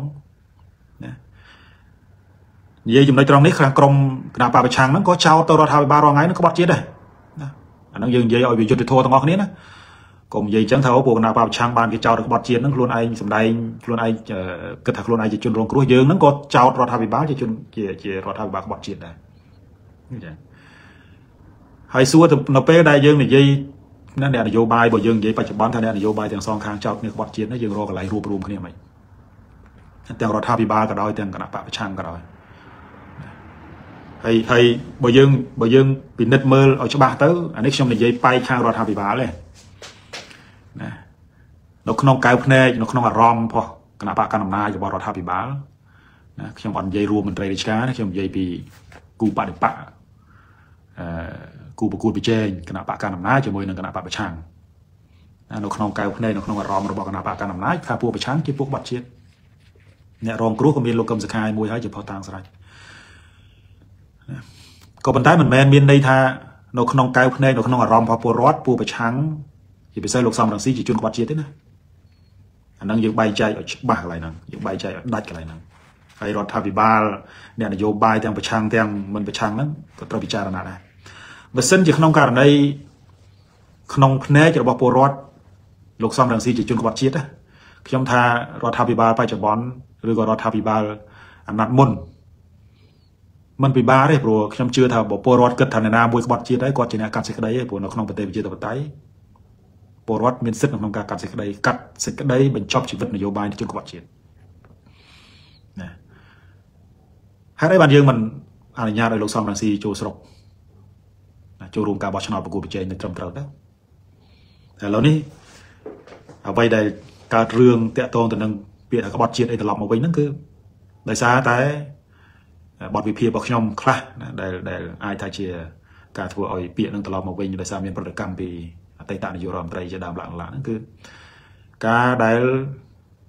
និយាយចំណុចត្រង់នេះខាងក្រមគណៈបព្វប្រឆាំងហ្នឹងក៏ចោទទៅរដ្ឋាភិបាលរងថ្ងៃនឹងក្បត់ជាតិដែរណាអាហ្នឹងយើងនិយាយឲ្យវាយុត្តិធម៌ទាំងអស់គ្នាណាកុំនិយាយចឹងថាពួកគណៈបព្វប្រឆាំងបានគេចោទទៅក្បត់ជាតិហ្នឹងខ្លួនឯងសម្ដែងខ្លួនឯងគិតថាខ្លួនឯងជាជនរងគ្រោះយើងហ្នឹងក៏ចោទរដ្ឋាភិបាលជារដ្ឋាភិបាលក្បត់ជាតិដែរចាហើយសួរទៅនៅពេលដែលយើងនិយាយអ្នកនយោបាយបើយើងនិយាយបច្ចុប្បន្នថាអ្នកនយោបាយទាំងសងខាងចោទគ្នាក្បត់ជាតិនេះយើងរកកន្លែងរួបរวมគ្នាមិនទាំងរដ្ឋាភិបាលក៏ដោយទាំងគណៈបព្វប្រឆាំងក៏ដោយហើយបើយើងពិនិត្យមើលឲ្យច្បាស់ទៅអានេះខ្ញុំនិយាយបែកខាងរដ្ឋាភិបាលទេណានៅក្នុងកៅភ្នែកនៅក្នុងអារម្មណ៍ផងគណៈបកកណ្ដាលអំណាចរបស់រដ្ឋាភិបាលណាខ្ញុំអត់និយាយរួមមន្ត្រីរាជការខ្ញុំនិយាយពីគូបដិបកគូប្រកួតប្រជែងគណៈបកកណ្ដាលអំណាចជាមួយនឹងគណៈបកប្រឆាំងនៅក្នុងកៅភ្នែកនៅក្នុងអារម្មណ៍របស់គណៈបកកណ្ដាលអំណាចថាពួកប្រឆាំងជាពួកក្បត់ជាតិអ្នករងគ្រោះក៏មានលោកកឹមសុខាមួយហើយជាផុសតាំងស្រេចក៏ប៉ុន្តែមិនមែនមានន័យថានៅក្នុងកៅភ្នែកនៅក្នុងអារម្មណ៍របស់ពលរដ្ឋពួកប្រឆាំងជាពិសេសលោកសំរងស៊ីជាជនក្បត់ជាតិទេណាអាហ្នឹងយើងបែងចែកឲ្យច្បាស់កន្លែងហ្នឹងយើងបែងចែកឲ្យដាច់កន្លែងហ្នឹងហើយរដ្ឋាភិបាលអ្នកនយោបាយទាំងប្រឆាំងទាំងមិនប្រឆាំងហ្នឹងក៏ត្រូវពិចារណាដែរបើសិនជាក្នុងករណីក្នុងភ្នែករបស់ពលរដ្ឋលោកសំរងស៊ីជាជនក្បត់ជាតិខ្ញុំថារដ្ឋាភិបាលបច្ចុប្បន្នឬក៏រដ្ឋាភិបាលអាណត្តិមុនមិនពិបាកទេព្រោះខ្ញុំជឿថាបើពលរដ្ឋគិតថាអ្នកណាមួយក្បត់ជាតិហើយគាត់ជាអ្នកកាត់សេចក្តីទេព្រោះនៅក្នុងប្រទេសប្រជាធិបតេយ្យពលរដ្ឋមានសិទ្ធិក្នុងការកាត់សេចក្តីបញ្ចប់ជីវិតនយោបាយជនក្បត់ជាតិណាហើយបានយើងមិនអនុញ្ញាតឲ្យលោកសំរងស៊ីចូលស្រុកចូលរួមការបោះឆ្នោតប្រគល់ប្រជែងនៅត្រឹមត្រូវទៅតែឥឡូវនេះអ្វីដែលកើតរឿងតាក់ទងទៅនឹងពាក្យថាក្បត់ជាតិអីត្រឡប់មកវិញហ្នឹងគឺដោយសារតែបទវិភាគរបស់ខ្ញុំខ្លះដែលអាចថាជាការធ្វើឲ្យពាក្យនឹងត្រឡប់មកវិញដោយសារមានប្រតិកម្មពីអតីតនាយករដ្ឋមន្ត្រីជាដើមឡើងហ្នឹងគឺការដែល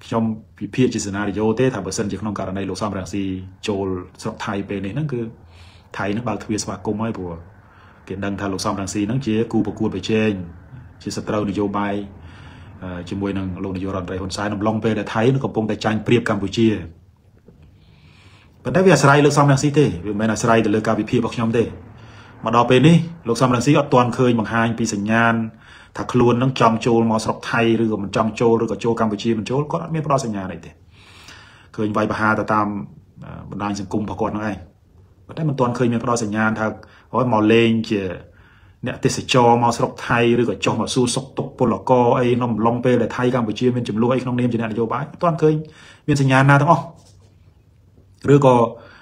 ខ្ញុំវិភាគជាសេណារីយ៉ូទេថាបើសិនជាក្នុងករណីលោកសំរងស៊ីចូលស្រុកថៃពេលនេះហ្នឹងគឺថៃនឹងបើកទ្វារស្វាគមន៍ហើយព្រោះគេដឹងថាលោកសំរងស៊ីហ្នឹងជាគូប្រកួតប្រជែងជាសត្រូវនយោបាយជាមួយនឹងលោកនាយករដ្ឋមន្ត្រីហ៊ុនសែនអំឡុងពេលដែលថៃនឹងកំពុងតែចាញ់ប្រៀបកម្ពុជាប៉ុន្តែវាអាស្រ័យលោកសំរងស៊ីទេវាមិនមែនអាស្រ័យទៅលើការវិភាគរបស់ខ្ញុំទេមកដល់ពេលនេះលោកសំរងស៊ីអត់ទាន់ឃើញបង្ហាញពីសញ្ញាណថាខ្លួននឹងចង់ចូលមកស្រុកថៃឬក៏មិនចង់ចូលឬក៏ចូលកម្ពុជាមិនចូលគាត់អត់មានផ្ដល់សញ្ញាណអីទេឃើញវាយប្រហារទៅតាមបណ្ដាញសង្គមរបស់គាត់ហ្នឹងឯងប៉ុន្តែមិនទាន់ឃើញមានផ្ដល់សញ្ញាណថាអូយមកលេងជា nè tết sẽ cho mau sọc thay rồi cho mà su sọc tục bồn lò co ấy nó long pe để thay Campuchia miền chấm lúa ấy không nem cho nên là vô bãi toàn khơi miền sinh nhà na đúng không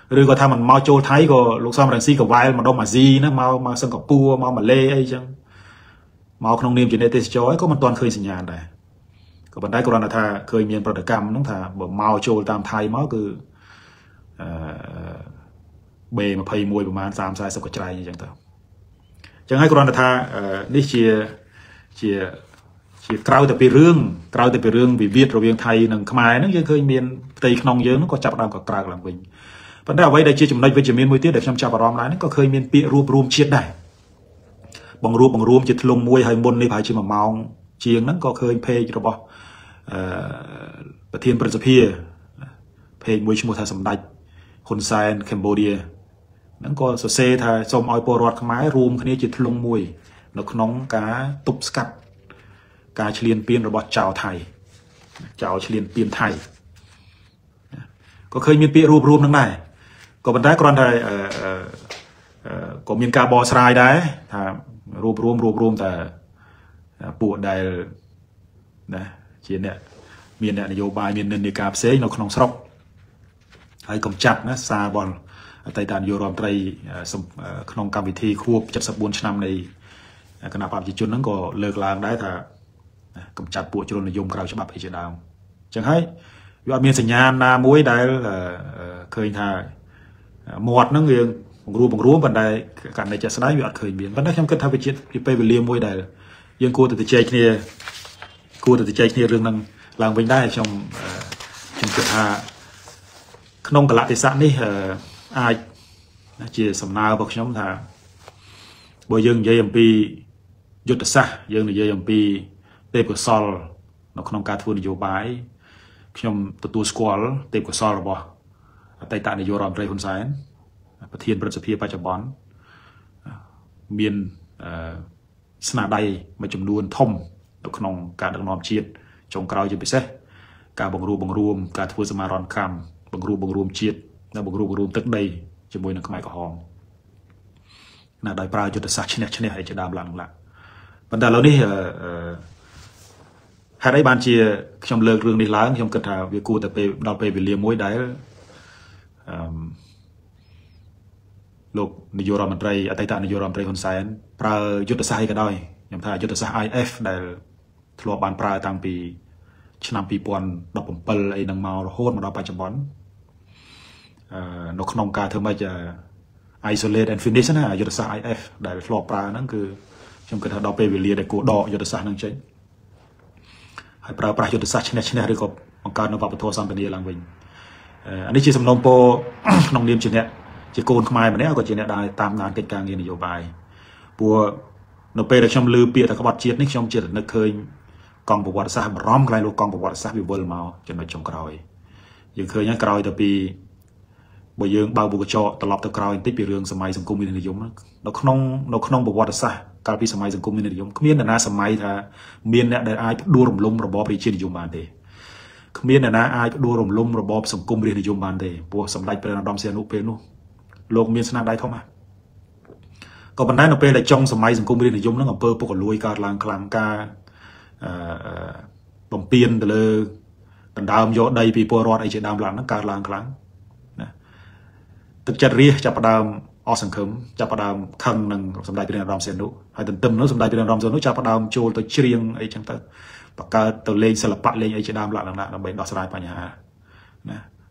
rồi có tham mình mau trôi thấy có lúc sau mình si có vai mà đâu mà gì nó mau sân cọc cua mau mà lê ấy chăng mau không nem cho nên tết sẽ cho ấy có mình toàn khơi sinh nhà này có bạn đấy có là thà khơi miền bờ cam nó thà bờ mau trôi tam thay máu cứ bề mà phây môiประมาณ3 สกใจอย่างเงี้ยจังให้กรณีท่านี่เชียกล่าวแต่เป็นเรื่องวิวิตระเวียงไทยหนึ่งขมายนั่นยังเคยมีตีขนองเยอะนั่นก็จับดาวกับกลางหลังวิ่งปัญหาไว้ได้เชี่ยจุดในวิจิมีนมวยเตี้ยเด็กชำจับอารมณ์นั้นก็เคยมีปีรูปรวมเชียดได้บางรวมจิตลงมวยให้บนในภายชิมามองเชียงนั้นก็เคยเพย์ระบบประเทศประเทศเพย์มวยชิมวยไทยสำนักคนไซน์แคนเบเดียนั่นก็เสถ่ายสมอยปรอดขมายรวมคณีจิตลงมวยนกน้องกาตุบสกัดกาเฉลียนเปลี่ยนระบบเจ้าไทยเจ้าเฉลียนเปลี่ยนไทยก็เคยมีปีรวมทั้งได้ก็บรรดากรอนไทยก็มีการบอสไลได้ถ้ารวมแต่ปวดได้นะเชียนเนี่ยมีเนี่ยนโยบายมีเงินในการเซ็งนกน้องสระให้กำจัดนะซาบอลไต่ด่านโยรอมไตรขนมกรรมวิธีควบจัดสบุนชนำในคณะปราบจิจุนนั้นก็เลิกลางได้ถ้ากำจัดปวดจรนยมกล่าวฉบับไอเจดาวจังให้ยอดมีสัญญาณนามวยได้เคยถ่ายหมวดนั่งเองบางรูปบันไดการในจัดสไลด์ยอดเคยเบียนบันไดเข้มขึ้นทำไปจิตไปเรียมมวยได้ยังกูแต่ใจเนี่ยเรื่องนั้นลางไปได้ชมเกิดขนมกะละติสะนี่ai chia sầm nào bậc nhóm thà bồi dương dây MPยุทธศาสตร์ยังในยังปีเตปกับซอลนกน้องการทูนโยบายขยมตัวสควอลเตปกับซอลบ่ไต่ตาในโยรอมไรคนสายประเทศประสิทธิปัจจุบันเมียนสนาใดมาจำนวนท่อมนกน้องการดักนอมเชียดจงกล่าวจะไปเสการบังรวมการทูนสมารอนคำบังรวมเชียดและบังรวมตึกใดจะมวยนักไม้กระหองน่าได้ปลาจุดศาสตร์ชนิดให้จะดามหลังละบรรดาเรานี่หาได้บานเชียชมเลิกเรื่องนี้ล้างชมกระทาวิกูแต่ไปเราไปเรียมมวยได้โลกนิยมมันไรอัตตานิยมไรคนไซน์ปลายุทธศาสตร์ก็ได้อย่างท่ายุทธศาสตร์ IF ได้ทลวบานปลาตั้งปีชนะปีปอนดอกผมเปิลไอ้นางเมาโหดมาเราปัจจุบันนกนองกาเธอไม่จะ isolate and finish นะยุทธศาสตร์ IF ได้ทลวบปลานั่นคือชมกระทาเราไปเรียได้กูดอยุทธศาสตร์นั่นใช่ให้ปลายุทธศาสตร์ชนิดหรือกับองค์การนวัตกรรมสัมพันธ์ลังวิงอันนี้ชีสำนองโปน้องเนียมจีเนี่ยจีโกนขมายมันเนี่ยก็จีเนี่ยได้ตามงานกิจการเงินนโยบายปัวนเปย์ชมลือเปียแต่ขบัดเชียดนี่ชมเชียดนึกเคยกองประวัติศาสตร์ร้อมไกลโลกองประวัติศาสตร์วิเวลมาจนมาจงกรอยยังเคยเนี่ยกรอยแต่ปีบ่ยืงเบาบุกโจตลอดตะกรอยติดปีเรื่องสมัยสังคมนิยมเราขนมประวัติศาสตร์การปีสมัยสังคมนิยมเมียนนาสมัยถ้าเมียนเนี่ยได้อายดูรวมลมระบอบริจินิยมบานเดเมียนนาอายดูรวมลมระบอบสังคมนิยมบานเดพวกสมัยเป็นดอมเซียนุเปนุโลกเมียนสนาได้เข้ามาก็บรรดาเราเป็นในจงสมัยสังคมนิยมนั่งอำเภอปกลุยการลางคลังการบ่มเปลี่ยนแต่เลยแต่ดาวโยดได้ปีโปรอดไอเจดามหลังนั่งการลางคลังตึกจัดเรียจับประดามอสังคมจับประดามคังนั่งสมัยเป็นดอมเซียนุให้ตึมๆนั้นสมัยเป็นดอมเซียนุจับประดามโจลตัวเชียงไอจังตัวปากกาตัวเลงสลับปะเลงไอเจดามหลังนั่นเราเป็นดอกสลายปัญหา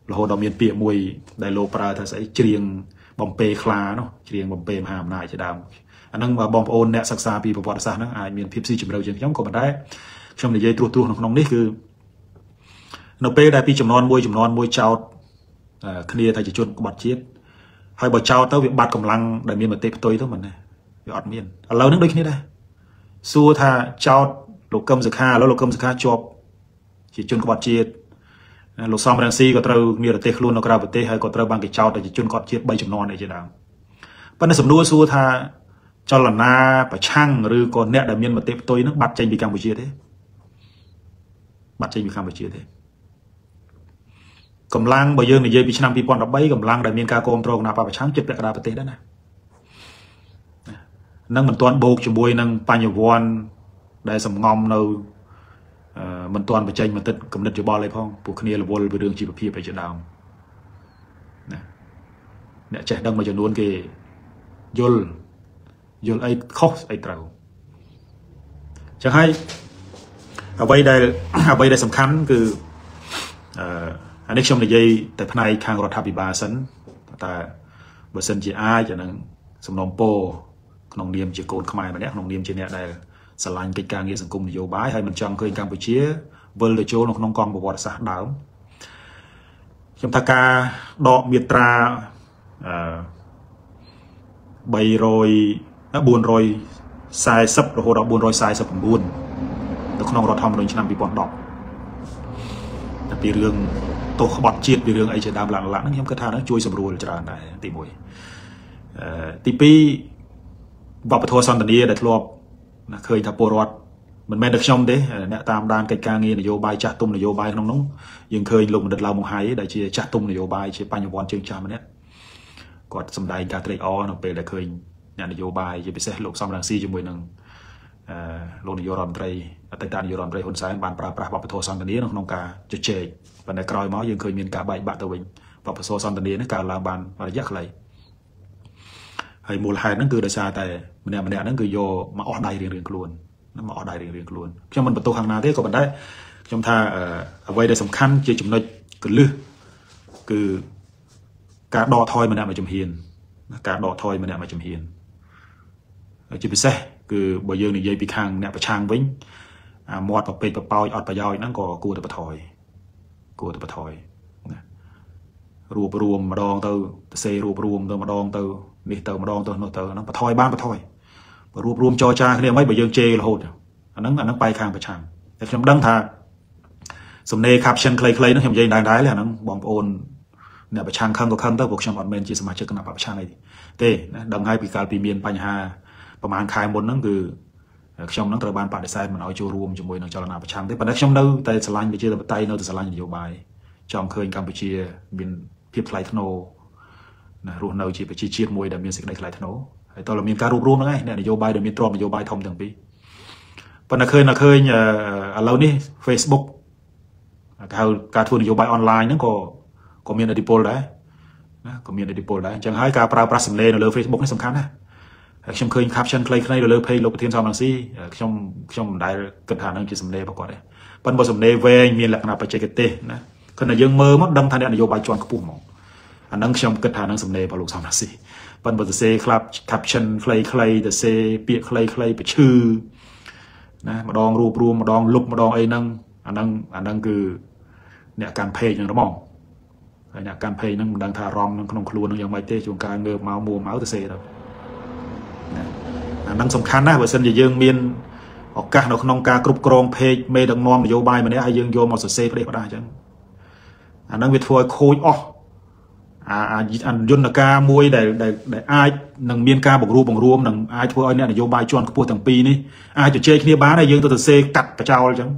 เราโหดมีนเปียมวยได้โลปราถ้าใส่เชียงบอมเปคลาเนาะเชียงบอมเปมหามนายเจดามอันนั้นว่าบอมโอนเนี่ยศึกษาปีประวัติศาสตร์นั้นอาจมีพิบซีจุดเราอย่างย่อมก็มาได้ช่วงนี้ตัวน้องนี่คือเราไปได้ปีจำนวนมวยเจ้าคณีไทยจะชนกบฏเชียดให้บ่เจ้าเต้าวิบัติกำลังได้มีมาเตะตัวทั้งหมดเลยยอดเมียนเรานึกด้วยคณีได้สู้ถ้าเจ้าโลกกำศึกษาแล้วโลกกำศึกษาจบจะชนกบฏเชียดโลกซอมรังซีก็เต้ามีแต่เตะคลุนนกราบเตะให้ก็เต้าบางกิจเจ้าแต่จะชนกบฏเชียดใบจำนวนไอ้เจ้าดังปัญหาสมดุลสู้ถ้าเจ้าหลานนาประช่างหรือก่อนเนี่ยได้มีมาเตะตัวนั้นบัดใจมีการบุเชียดบัดใจมีการบุเชียดกำลังบ่เยอะในเยอะปีชนำปีปอนดับใบกำลังได้มีการโกงตรงนาป่าประช่างเจ็บแปลกระดาประเทศได้นะ năng mình toàn bột cho bôi năng bao nhiêu von để sầm ngom đâu mình toàn phải tranh mà tết cầm đất cho bao lấy phong buộc kia là vô về đường chỉ phải phi phải chợ đào nè trẻ đang mà cho luôn cái yol ai khóc ai trâu chẳng hay ở đây đây สำคัญ คืออันนี้ชมในยัยแต่ภายในทางรัฐบาลสันแต่บริษัทจีไอจะนั่งสมนองโปขนมเนียมจีโกนขมายมาเนี่ยขนมเนียมจีเนี่ยได้สลายกิจการเงินสังคมนโยบายให้มันจังเคยการไปเชียเวลโจนขนมกองบวรศาสตร์ดาวชมทากาดอกมีตราใบโรยบุญโรยทรายซับโรดอกบุญโรยทรายซับบุญแต่ขนมเราทำโดยชนะปีปอนดอกแต่ปีเรื่องโตขบัดจีดปีเรื่องไอเจดามหลังนั่นยังกระทานั่นช่วยสำรวจจราได้ตีมวยตีปีวัปทวสันตนีได้ทลบเคยทับปวดมันแม่ดักชมเด้เนี่ยตามด้านกิจการเงินนโยบายจัดตุ้มนโยบายน้องยังเคยลงดัดเรามองหายได้เชี่ยจัดตุ้มนโยบายเชี่ยปัญญาวันเชิงชามันเนี่ยกอดสำได้การเตะอ้อนไปได้เคยเนี่ยนโยบายจะไปเสกโลกซ้ำรังซีจมูกหนึ่งโลกนโยบายไตรแต่การนโยบายไตรคนสายบานปราบวัปทวสันตนีน้องกาจะเจปัญญากรอยม้อยังเคยมีการใบบะตัวเองวัปทวสันตนีนั่นการลาบานระยะไรให้มูลหายนั่นคือเดชาแต่มันเนี่ยนั่นคือโยมาออกได้เรียงกลวนนั่นมาออกได้เรียงกลวนช่วงมันประตูข้างหน้าที่ก็มันได้ช่วงท่าเอาไว้ได้สำคัญจีจุ่มน้อยคือลือคือการดอทอยมันเนี่ยมาจุ่มเฮียนการดอทอยมันเนี่ยมาจุ่มเฮียนจีพิเศษคือบอยเยอร์นี่ยัยปีข้างเนี่ยประชางวิ่งมอดปะเป็ดปะเปาอดปะยอยนั่นก็กูแต่ปะถอยรวบรวมมาดองเตอเซรวบรวมเตอมาดองเตอนี่เตอมาดองเตอโนเตอนั่นปะถอยบ้านปะถอยรวบรวมจอจาเนี่ยไม่ใบเยิงเจละโหดอันนั้นไปข้างประชังแต่ฉันดังท่าสมเนขับเชนเคลนั่นฉันยัยได้เลยนั่นบอมโอนเนี่ยประชังข้างก็ข้างเตอพวกฉันบอลเมนจีสมาชิกกันประชังไอ้เต้ดังให้ปีการปีเมียนปัญหาประมาณคายบนนั่นคือช่องนั้นตระบานป่าได้ใส่มันเอาโจรวมจมวยนังจรณาประชังแต่ปัญหาช่องนั้นแต่สลายไปเจอแต่ไตนั่นแต่สลายนโยบายจอมเคยกัมพูชีบินเพียบไลท์โนนะรู้เราจีไปชี้เชียร์มวยแต่มีสิ่งใดไลท์โนไอ้ตอนเรามีการรวบรวมแล้วไงเนี่ยนโยบายเดี๋ยวมีตรอมนโยบายทอมทั้งปีปัญหาเคยเรานี่ Facebook การทวนนโยบายออนไลน์นั่นก็มีอิทธิพลได้นะก็มีอิทธิพลได้จังให้การปราบปรามสำเร็จในเรื่อง Facebook นี่สำคัญนะช่องเคยขับช่องเคยในเรื่องเพย์โลกประเทศซอมลังซีช่องได้กระถางนั่งจีสำเร็จประกอบเลยปัญหาสำเร็จเวงมีหลักนาปัจจัยเกตนะขณะยังเมื่อมัดดังทางนโยบายจวนกระปุ่มมองอันนั้นช่องกระถางนั่งสำเร็จพอลูกซอมลังซีปัญหาเซครับขับช่องเคยแต่เซเปียเคยไปชื่อนะมาดองรูปรวมมาดองลุกมาดองไอ้นั่งอันนั้นคือเนี่ยการเพย์อย่างระมองเนี่ยการเพย์นั่งดังทารอมนั่งขนมครัวนั่งยังไม่เตะจงการเงือบเมาแต่เซแล้วนั่งสำคัญนะเวอร์ชันยังมีนออกการเราขนมการกรุบกรองเพย์เมดังนอมนโยบายมันเนี่ยยังโยมเอาเซฟได้ก็ได้จังนั่งวิทย์โคยอ๋ออันยนต์การมวยได้ไอ้นั่งมีนการบอกรวมนั่งไอ้ทัวร์เนี่ยนโยบายจวนกระปุกทั้งปีนี้ไอ้จุดเช็คเนี่ยบ้านไอ้ยังตัวเซกัดกระเจ้าจัง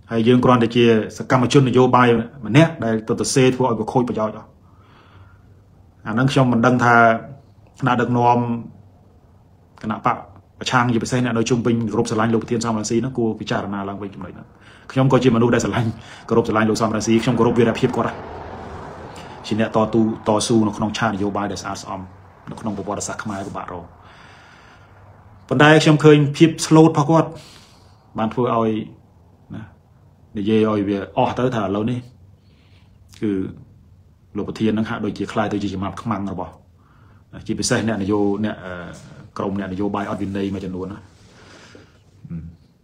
ไอ้ยังกรอนได้เจียสกัมมาชนนโยบายมันเนี่ยได้ตัวเซทัวร์เอาไปโคยประโยชน์นั่งชมมันดังทาขณะดังนอมขณะปะประชังอยู่ไปเส้นเนี่ยโดยจุ่มเป็นกรบสลายโลกเทียนซอมรังสีนั่นกูพิจารณาลังไปจุ่มเลยนะขยมก็จีมนุษย์ได้สลายกรบสลายโลกซอมรังสีขยมกรบวีรเพียบก็ได้ชิ้นเนี่ยต่อสู้นกน้องชาตินโยบายเดสอาร์ซอมนกน้องปปดสักขมายกับบาโรปัญหาขยมเคยเพียบสโลดพอก็บ้านเพื่อเอานะเดี๋ยวเอาเวียออกเตอร์ถ่านเรานี่คือโลกเทียนนั่งหาโดยจีคลายโดยจีมาขมังเราบอกจีไปเส้นเนี่ยนโยเนี่ยกรมเนี่ยนโยบายออดวินเดย์มาจำนวนนะ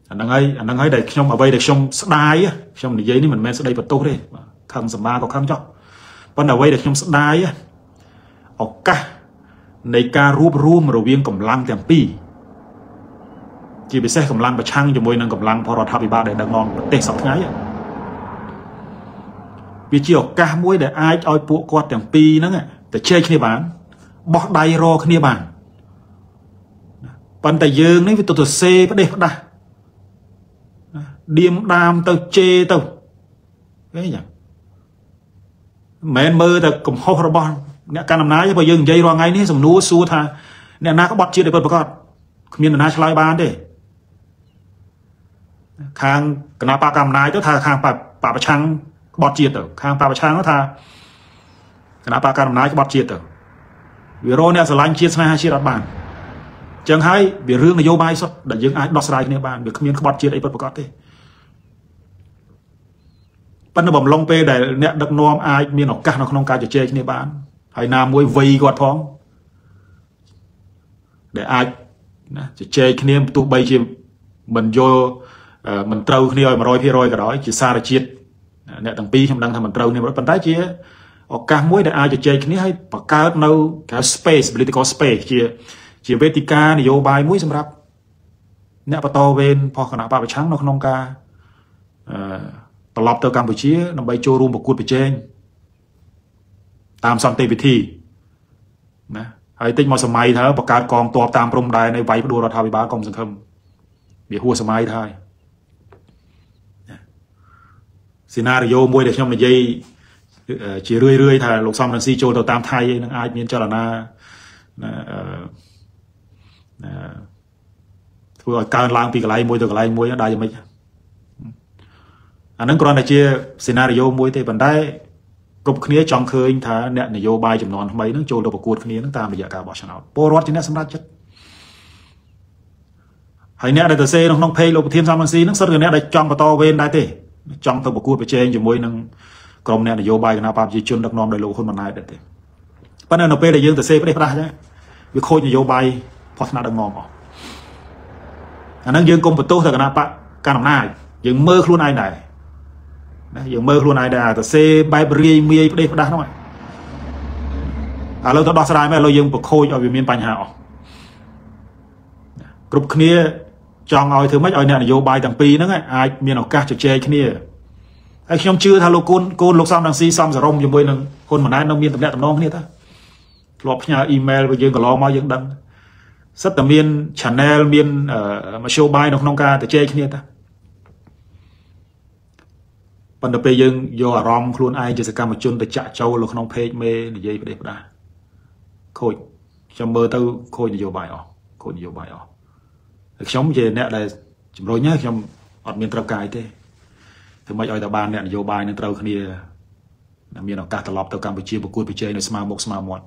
อันนั้นให้เด็กชมเอาไปเด็กชมสไลด์ชมในยัยนี่มันแม่สไลด์ประตูเลยข้างสมาก็ข้างจ๊อกปัญหาไว้เด็กชมสไลด์ออกกะในการรวบรวมระเวียงกำลังแต่ปีจีไปเส้นกำลังประชังจมวยนั่งกำลังพอเราทับอีบ้าได้ดังนอนเตะสับไงวิจิออกกะมวยได้ไอ้เอาปวกกอดแต่ปีนั่นไงแต่เชื่อขี้บ้านบอกได้รอขี้บ้านปันแต่ยืงนี่เป็นตัวเซพระเดชพระดาเดียมดามตัวเจตัวcái gì mẹ mơ ta cùng hô ra bon nè can làm nái bây giờ dây rồi ngay ní sầm núa xua tha អ្នកណាក៏បត់ជាតិឲ្យពិតប្រាកដគ្មាននរណាឆ្លើយបានទេខាងគណៈបកកម្មាទៅថាខាងបកប្រឆាំងក្បត់ជាតិទៅខាងបកប្រឆាំងថាគណៈបកកម្មាក្បត់ជាតិទៅវារអ្នកស្រឡាញ់ជាតិស្នេហាជាតិអត់បានចឹងហើយវារឿងនយោបាយសុទ្ធដែលយើងអាចដោះស្រាយគ្នាបានវាគ្មានក្បត់ជាតិអីពិតប្រាកដទេប៉ុន្តែបំឡុងពេលដែលអ្នកដឹកនាំអាចមានឱកាសនៅក្នុងការជជែកគ្នាបានហើយណាមួយវ័យគាត់ផងដែលអាចណាជជែកគ្នាទោះបីជាមិនយល់មិនត្រូវគ្នាឲ្យ 100% ក៏ដោយជាសារជាតិអ្នកទាំងពីរខ្ញុំដឹងថាមិនត្រូវគ្នាប៉ុន្តែជាឱកាសមួយដែលអាចជជែកគ្នាឲ្យបង្កើតនៅគេ space political space ជាវេទិកានយោបាយមួយសម្រាប់អ្នកបន្តវេនផុសគណៈបកប្រឆាំងនៅក្នុងការត្រឡប់ទៅកម្ពុជាដើម្បីចូលរួមប្រកួតប្រជែងតាមសន្តិវិធីណាហើយតិចមកសម័យទៅបង្កើតកងទ័ពតាមព្រំដែននៃវាយផ្ដួលរដ្ឋាភិបាលកុំសង្ឃឹមវាហួសសម័យទៅហើយសេណារីយ៉ូមួយដែលខ្ញុំនិយាយជារឿយថាលោកសំរងស៊ីចូលទៅតាមថៃនឹងអាចមានចលនាធ្វើឲ្យកើនឡើងពីកន្លែងមួយទៅកន្លែងមួយដែរយ៉ាងម៉េចអានឹងគ្រាន់តែជាសេណារីយ៉ូមួយទេប៉ុន្តែគ្រប់គ្នាចង់ឃើញថាអ្នកនយោបាយចំនួនថ្មីនឹងចូលទៅប្រកួតគ្នានឹងតាមរយៈការបោះឆ្នោតពលរដ្ឋជាអ្នកសម្រេចចិត្តហើយអ្នកដែលទៅសេក្នុងเพจលោកប្រធានសំរងស៊ីនឹងសិតជាអ្នកដែលចង់បន្តវេនដែរទេចង់ទៅប្រកួតប្រជែងជាមួយនឹងក្រុមអ្នកនយោបាយគណៈបកប្រជាជនដឹកនាំដោយលោកហ៊ុនម៉ាណែតដែរទេប៉ុន្តែនៅពេលដែលយើងទៅសេផ្ដេសផ្ដាស់ហ្នឹងវាខូចនយោបាយផុសថ្នាក់ដឹកនាំអស់អាហ្នឹងយើងកុំបន្ទោសទៅគណៈបកកណ្ដាលអំណាចយើងមើលខ្លួនឯងដែរណាយើងមើលខ្លួនឯងដែរទៅសេបែបរាយមាយផ្ដេសផ្ដាស់ហ្នឹងឥឡូវទៅដោះស្រាយមកឥឡូវយើងប្រខូចឲ្យវាមានបញ្ហាអស់គ្រប់គ្នាចង់ឲ្យធ្វើម៉េចឲ្យអ្នកនយោបាយទាំងពីរហ្នឹងអាចមានឱកាសជជែកគ្នាហើយខ្ញុំជឿថាលោកកូនលោកសំរងស៊ីសំសរំជាមួយនឹងហ៊ុនម៉ាណែតនៅមានតំណែងតំណងគ្នាតាធ្លាប់ផ្ញើអ៊ីមែលទៅយើងកន្លងមកយើងដឹងសិតតែមាន channel មានមធ្យោបាយនៅក្នុងការជជែកគ្នាតាប៉ុន្តែពេលយើងយកអារម្មណ៍ខ្លួនឯងជាសកម្មជនទៅចាក់ចូលនៅក្នុង page មេនិយាយផ្ដេសផ្ដាស់ខូចខ្ញុំមើលទៅខូចនយោបាយអស់ខូចនយោបាយអស់ខ្ញុំជាអ្នកដែលជំរុញខ្ញុំអត់មានត្រូវកាយទេធ្វើម៉េចឲ្យតបានអ្នកនយោបាយនឹងត្រូវគ្នាមានឱកាសត្រឡប់ទៅកម្ពុជាប្រកួតប្រជែងនៅស្មើមុខស្មើមាត់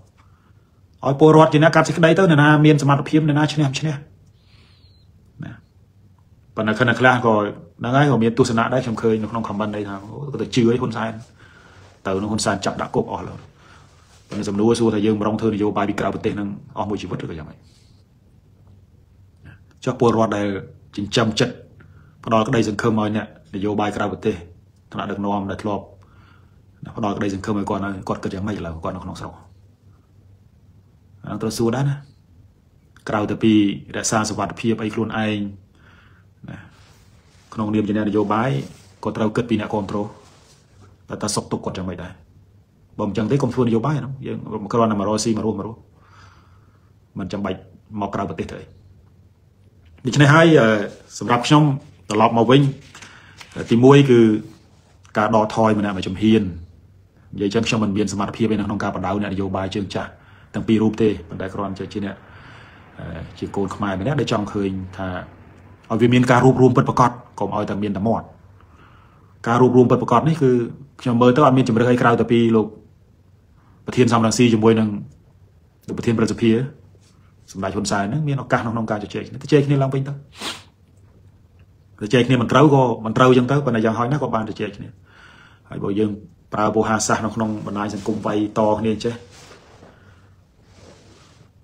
ឲ្យពលរដ្ឋជាអ្នកកាត់សេចក្តីទៅអ្នកណាមានសមត្ថភាពអ្នកណាឈ្នះណាប៉ុន្តែខ្លះក៏ហ្នឹងហើយក៏មានទស្សនៈដែរខ្ញុំឃើញនៅក្នុង comment đấyថាទៅជឿឲ្យហ៊ុនសែនទៅនឹងហ៊ុនសែនចាប់ដាក់គុកអស់แล้วប៉ុន្តែសំណួរសួរថាយើងមិនរងធ្វើនយោបាយពីក្រៅប្រទេសនឹងអស់មួយជីវិតឬក៏យ៉ាងម៉េចចុះពលរដ្ឋដែលចិញ្ចឹមចិត្តផ្ដល់ក្តីសង្ឃឹមឲ្យអ្នកនយោបាយក្រៅប្រទេសថ្នាក់ដឹកនាំដែលធ្លាប់ផ្ដល់ក្តីសង្ឃឹមឲ្យគាត់គិតយ៉ាងម៉េចឥឡូវគាត់នៅក្នុងស្រុកអានឹងត្រូវសួរដែរណាក្រៅទៅពីរក្សាសុវត្ថិភាពអីខ្លួនឯងណាក្នុងនាមជាអ្នកនយោបាយក៏ត្រូវគិតពីអ្នកគ្រប់គ្រងតែសុខទុក្ខគាត់យ៉ាងម៉េចដែរបើមិនចឹងទេកុំធ្វើនយោបាយហ្នឹងយើងគ្រាន់តែមករកស៊ីមករស់មិនចាំបាច់មកក្រៅប្រទេសទេដូច្នេះហើយសម្រាប់ខ្ញុំត្រឡប់មកវិញទី1គឺការដកថយម្នាក់មួយជំហាននិយាយចឹងខ្ញុំមិនមានសមត្ថភាពទេក្នុងការបដៅអ្នកនយោបាយជើងចាស់ទាំងពីររូបទេប៉ុន្តែគ្រាន់តែជាអ្នកជាកូនខ្មែរម្នាក់ដែលចង់ឃើញថាឲ្យវាមានការរួបរวมពិតប្រាកដកុំឲ្យតែមានតែមាត់ការរួបរวมពិតប្រាកដនេះគឺខ្ញុំមើលទៅអត់មានជំរឿនអីក្រៅតែពីលោកប្រធានសំរងស៊ីជាមួយនឹងលោកប្រធានប្រសិទ្ធិសម្ដេចហ៊ុនសែនហ្នឹងមានឱកាសក្នុងការជជែកគ្នាឡើងវិញទៅជជែកគ្នាមិនត្រូវក៏មិនត្រូវចឹងទៅប៉ុន្តែយ៉ាងហោចណាស់ក៏បានជជែកគ្នាហើយបើយើងប្រើវោហារសាស្ត្រនៅក្នុងបណ្ដាញសង្គមវាយតគ្នាចេះ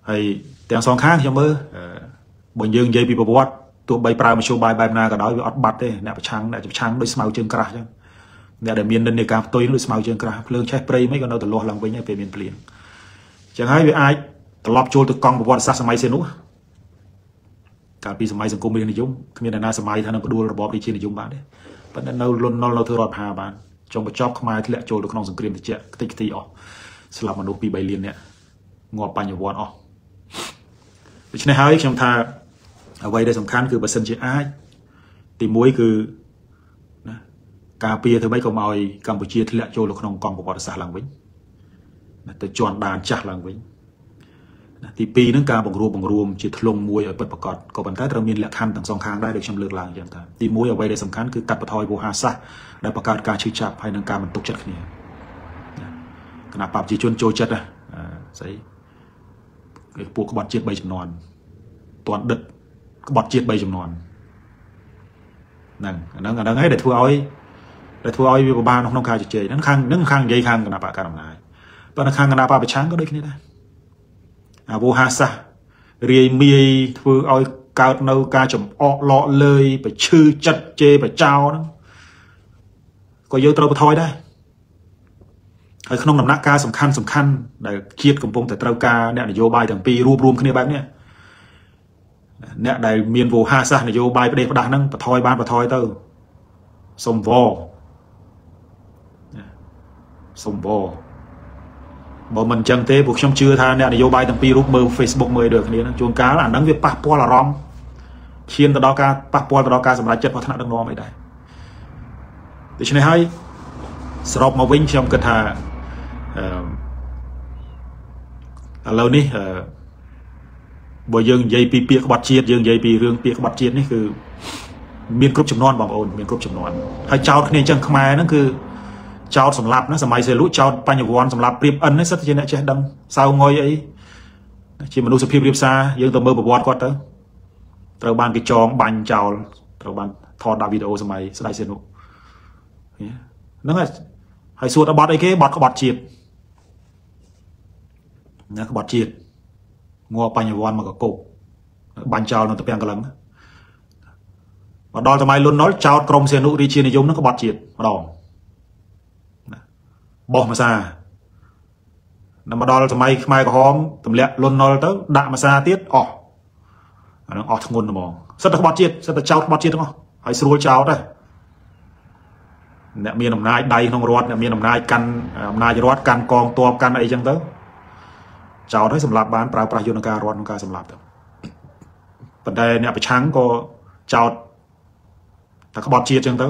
ហើយទាំងសងខាងខ្ញុំមើលបើយើងនិយាយពីប្រវត្តិទោះបីប្រើមធ្យោបាយបែបណាក៏ដោយវាអត់បាត់ទេអ្នកប្រឆាំងដូចស្មៅជើងក្រាស់ចឹងអ្នកដែលមាននិន្នាការផ្ទុយដូចស្មៅជើងក្រាស់ភ្លើងឆេះព្រៃមិនក៏នៅតែលាស់ឡើងវិញហើយពេលមានភ្លៀងចឹងហើយវាអាចត្រឡប់ចូលទៅកង់ប្រវត្តិសាស្ត្រសម័យសៀននោះកាលពីសម័យសង្គមរាស្ត្រនិយមគ្មានអ្នកណាសម័យថានឹងផ្ដួលរបបរាជានិយមបានទេប៉ុន្តែនៅលន់នល់នៅធ្វើរដ្ឋាភិបាលបានចុងបញ្ចប់ខ្មែរធ្លាក់ចូលទៅក្នុងសង្គ្រាមត្រជាក់ខ្ទេចខ្ទីអស់ស្លាប់មនុស្ស 2-3 លាននាក់ងាប់បញ្ញវន្តអស់ដូច្នេះហើយខ្ញុំថាអ្វីដែលសំខាន់គឺបើសិនជាអាចទី1គឺណាការពារធ្វើម៉េចកុំឲ្យកម្ពុជាធ្លាក់ចូលទៅក្នុងកង់ប្រវត្តិសាស្ត្រឡើងវិញទៅជន់ដានចាស់ឡើងវិញ ទី2នឹងការបង្រួមជាធ្លុងមួយឲ្យពិតប្រាកដក៏ប៉ុន្តែត្រូវមានលក្ខខណ្ឌទាំងសងខាងដែរដូចខ្ញុំលើកឡើងអញ្ចឹងថាទី1អ្វីដែលសំខាន់គឺកាត់បន្ថយវោហារសាស្ត្រដែលបង្កើតការឈឺចាប់ហើយនឹងការមិនទុកចិត្តគ្នាគណៈបព្វជិជនចូលចិត្តស្អីពួកក្បត់ជាតិ3ចំនួនតាន់ដិតក្បត់ជាតិ3ចំនួនហ្នឹងអាហ្នឹងហើយដែលធ្វើឲ្យវាពិបាកក្នុងការជជែកហ្នឹងខាងនិយាយខាងគណៈបកកណ្ដាលអំណាចប៉ុន្តែខាងគណៈបកប្រឆាំងក៏ដូចគ្នាដែរអាវោហារសាស្ត្ររាយមាយធ្វើឲ្យកើតនៅការចំអកលក់លើយប្រឈឺចិត្តជេរបចោហ្នឹងក៏យើងត្រូវបន្ថយដែរហើយក្នុងដំណាក់កាលសំខាន់ដែលជាតិកំពុងតែត្រូវការអ្នកនយោបាយទាំងពីររួមគ្នាបែបនេះអ្នកដែលមានវោហារសាស្ត្រនយោបាយផ្ដេសផ្ដាស់ហ្នឹងបន្ថយបានបន្ថយទៅសុំវបើមិនអញ្ចឹងទេពួកខ្ញុំជឿថាអ្នកនយោបាយទាំងពីររូបមើល Facebook មើលដូចគ្នាហ្នឹងជួនកាលអាហ្នឹងវាប៉ះពាល់អារម្មណ៍ឈានទៅដល់ការប៉ះពាល់ទៅដល់ការសម្រេចចិត្តរបស់ថ្នាក់ដឹកនាំអីដែរដូច្នេះហើយសរុបមកវិញខ្ញុំគិតថាឥឡូវនេះបើយើងនិយាយពីពាក្យក្បត់ជាតិយើងនិយាយពីរឿងពាក្យក្បត់ជាតិនេះគឺមានគ្រប់ចំនួនបងប្អូនមានគ្រប់ចំនួនហើយចោតគ្នាអញ្ចឹងខ្មែរហ្នឹងគឺចោតសម្លាប់ណាសម័យសេលូចោតបញ្ញវន្តសម្លាប់ព្រៀបអិននេះសិតជាអ្នកចេះដឹងសៅងុយអីជាមនុស្សសុភាពរៀបសារយើងទៅមើលប្រវត្តិគាត់ទៅត្រូវបានគេចងបាញ់ចោលត្រូវបានថតដាក់វីដេអូសម័យស្ដេចសេនុហ្នឹងហើយសួរដល់បត់អីគេបត់ក្បត់ជាតិណាក្បត់ជាតិងัวបញ្ញវន្តមកកកបាញ់ចោលនៅទៅពាំងកលឹងមកដល់សម័យលន់នល់ចោតក្រមសេនុរាជានិយមនឹងក្បត់ជាតិម្ដងបោះភាសាដល់មកដល់សម័យខ្មែរក្រហមទម្លាក់លន់នល់ទៅដាក់ភាសាទៀតអស់អានឹងអស់ធ្ងន់ហ្មងសិតតែក្បត់ជាតិសិតតែចោតក្បត់ជាតិទាំងអស់ហើយស្រួលចោតដែរអ្នកមានអំណាចដៃក្នុងរដ្ឋអ្នកមានអំណាចកាន់អំណាចរដ្ឋកាន់កងទ័ពកាន់អីចឹងទៅចោតឲ្យសម្លាប់បានប្រើប្រាស់យន្តការរដ្ឋក្នុងការសម្លាប់ទៅប៉ុន្តែអ្នកប្រឆាំងក៏ចោតតែក្បត់ជាតិចឹងទៅ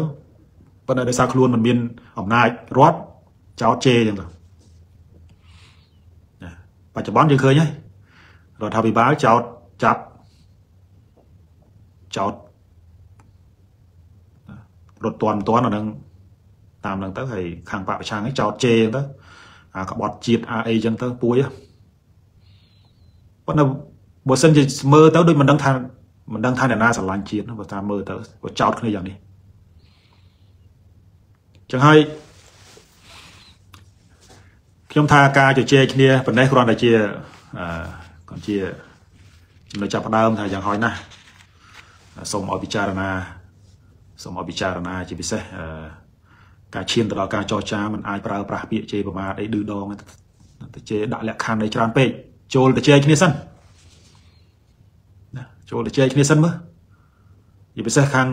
ប៉ុន្តែដោយសារខ្លួនមិនមានអំណាចរដ្ឋចោតជេរចឹងទៅបច្ចុប្បន្នយើងឃើញហើយរដ្ឋាភិបាលចោតចាប់ចោតរត់ទាន់អានឹងតាមនឹងទៅហើយខាងបកប្រឆាំងấyចោតជេរចឹងទៅអាក្បត់ជាតិអាអីចឹងទៅពួយប៉ុន្តែបើសិនជាមើលទៅដូចមិនដឹងថាអ្នកណាស្រឡាញ់ជាតិបើតាមមើលទៅក៏ចោតគ្នាយ៉ាងនេះចឹងហើយខ្ញុំថាការជជែកគ្នាប៉ុណ្ណេះគ្រាន់តែជាគាត់ជាចំណុចចាប់ផ្ដើមថាយ៉ាងហោចណាស់សូមឲ្យពិចារណាជាពិសេសការឈានទៅដល់ការចរចាมันអាចប្រើប្រាស់ពាក្យជេរប្រមាថអីឌឺដងទៅជេរដាក់លក្ខខណ្ឌអីច្រើនពេកចូលទៅជែកគ្នាសិនណាចូលទៅជែកគ្នាសិនមើលជាពិសេសខាង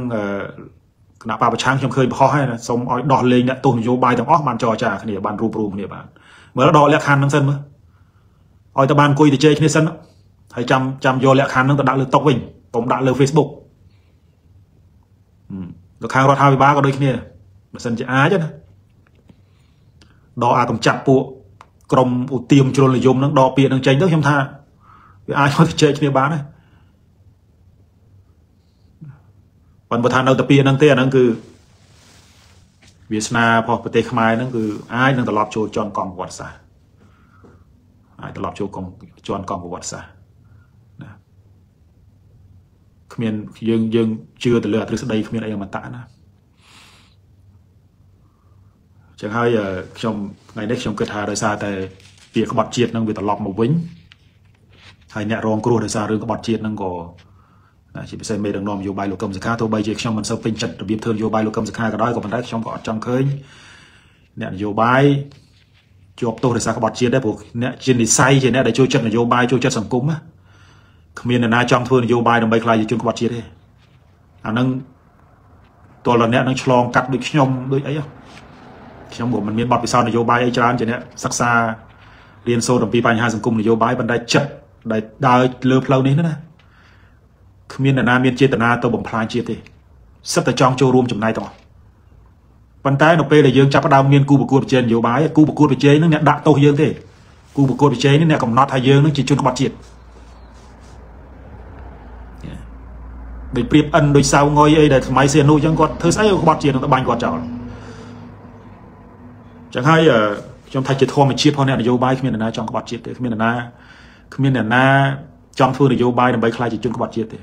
គណៈបកប្រឆាំងខ្ញុំឃើញបរោះហើយណាសូមឲ្យដោះលែងអ្នកទោសនយោបាយទាំងអស់បានចរចាគ្នាបានរួមគ្នាបានមើលដកលក្ខខណ្ឌហ្នឹងសិនមើលឲ្យតែបានអង្គុយទៅជែកគ្នាសិនហើយចាំយកលក្ខខណ្ឌហ្នឹងទៅដាក់លើតុវិញកុំដាក់លើ Facebook ទៅខាងរដ្ឋាភិបាលក៏ដូចគ្នាបើសិនជាអាចណាដកអាកំចាត់ពួកក្រមឧទាមជ្រុលនិយមហ្នឹងដកពាក្យហ្នឹងចេញទៅខ្ញុំថាវាអាចមកទៅជែកគ្នាបានដែរប៉ុន្តែថានៅតែពាក្យហ្នឹងទេអាហ្នឹងគឺវាសនារបស់ប្រទេសខ្មែរហ្នឹងគឺអាចនឹងត្រឡប់ចូលជាន់កង់ប្រវត្តិសាស្ត្រអាចត្រឡប់ចូលជាន់កង់ប្រវត្តិសាស្ត្រណាគ្មានយើងជឿទៅលើអធិស្ដីគ្មានអីអមតៈណាចឹងហើយខ្ញុំថ្ងៃនេះខ្ញុំគិតថាដោយសារតែពាក្យក្បត់ជាតិហ្នឹងវាត្រឡប់មកវិញហើយអ្នករងគ្រោះដោយសាររឿងក្បត់ជាតិហ្នឹងក៏ជាពិសេសមេដឹកនាំនយោបាយលោកកឹមសុខាទោះបីជាខ្ញុំមិនសូវពេញចិត្តរបៀបធ្វើនយោបាយលោកកឹមសុខាក៏ដោយក៏ប៉ុន្តែខ្ញុំក៏អត់ចង់ឃើញអ្នកនយោបាយជាប់ទោសដោយសារក្បត់ជាតិដែរព្រោះអ្នកជានិស័យជាអ្នកដែលចូលចិត្តនយោបាយចូលចិត្តសង្គមណាគ្មានអ្នកណាចង់ធ្វើនយោបាយដើម្បីខ្លាចជាជនក្បត់ជាតិទេអាហ្នឹងតើអ្នកនឹងឆ្លងកាត់ដូចខ្ញុំដូចអីខ្ញុំក៏មិនមានបទពិសោធន៍នយោបាយអីច្រើនជាអ្នកសិក្សារៀនសូត្រអំពីបញ្ហាសង្គមនយោបាយប៉ុន្តែចិត្តដែលដើរលើផ្លូវនេះណាគ្មានអ្នកណាមានចេតនាទៅបំផ្លាញជាតិទេសិតតែចង់ចូលរួមចំណែកទាំងអស់ប៉ុន្តែនៅពេលដែលយើងចាប់ផ្ដើមមានគូប្រកួតប្រជែងនយោបាយគូប្រកួតប្រជែងហ្នឹងអ្នកដាក់ទោសយើងទេ គូប្រកួតប្រជែងនេះអ្នកកំណត់ថាយើងនឹងជាជនក្បត់ជាតិដូចព្រៀបអិនដូចសៅងុយអីដែលសម័យសៀនុអញ្ចឹងគាត់ធ្វើស្អីក្បត់ជាតិនឹងទៅបាញ់គាត់ចោលចឹងហើយខ្ញុំថាជាធម្មជាតិផងអ្នកនយោបាយគ្មានអ្នកណាចង់ក្បត់ជាតិទេគ្មានអ្នកណាចង់ធ្វើនយោបាយដើម្បីខ្លាចជាជនក្បត់ជាតិទេ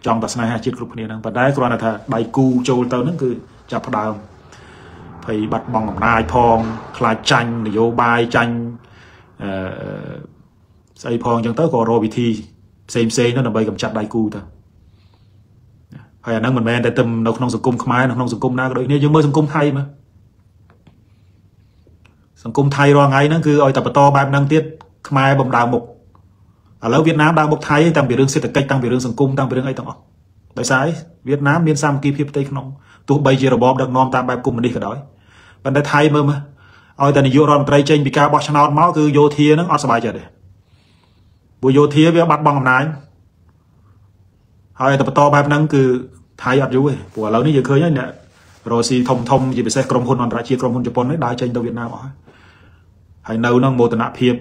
ចង់តែស្នេហាជាតិគ្រប់គ្នាហ្នឹងប៉ុន្តែគ្រាន់តែថាដៃគូចូលទៅហ្នឹងគឺចាប់ផ្ដើមភ័យបាត់បង់អំណាចផងខ្លាចចាញ់នយោបាយចាញ់ស្អីផងអញ្ចឹងទៅក៏រកវិធីផ្សេងទៅដើម្បីកម្ចាត់ដៃគូទៅហើយអាហ្នឹងមិនមែនតែទៅនៅក្នុងសង្គមខ្មែរនៅក្នុងសង្គមណាក៏ដូចគ្នាយើងមើលសង្គមថៃមើលសង្គមថៃរាល់ថ្ងៃហ្នឹងគឺឲ្យតែបន្តបែបហ្នឹងទៀតខ្មែរបំដើមមុខឥឡូវវៀតណាមដើរមុខថៃតាំងពីរឿងសេដ្ឋកិច្ចតាំងពីរឿងសង្គមតាំងពីរឿងអីទាំងអស់ដោយសារវៀតណាមមានសាមគ្គីភាពផ្ទៃក្នុងទោះបីជារបបដឹកនាំតាមបែបកុម្មុយនីសក៏ដោយប៉ុន្តែថៃមើលឲ្យតែនាយករដ្ឋមន្ត្រីចេញពីការបោះឆ្នោតមកគឺយោធាហ្នឹងអត់សប្បាយចិត្តទេព្រោះយោធាវាបាត់បង់អំណាចហើយតែបន្តបែបហ្នឹងគឺថៃអត់យូរទេព្រោះឥឡូវនេះយើងឃើញហើយអ្នករ៉ូស៊ីធំជាពិសេសក្រុមហ៊ុនអន្តរជាតិក្រុមហ៊ុនជប៉ុននេះដើរចេញទៅវៀតណាមអស់ហើយនៅហ្នឹងមោទនភាព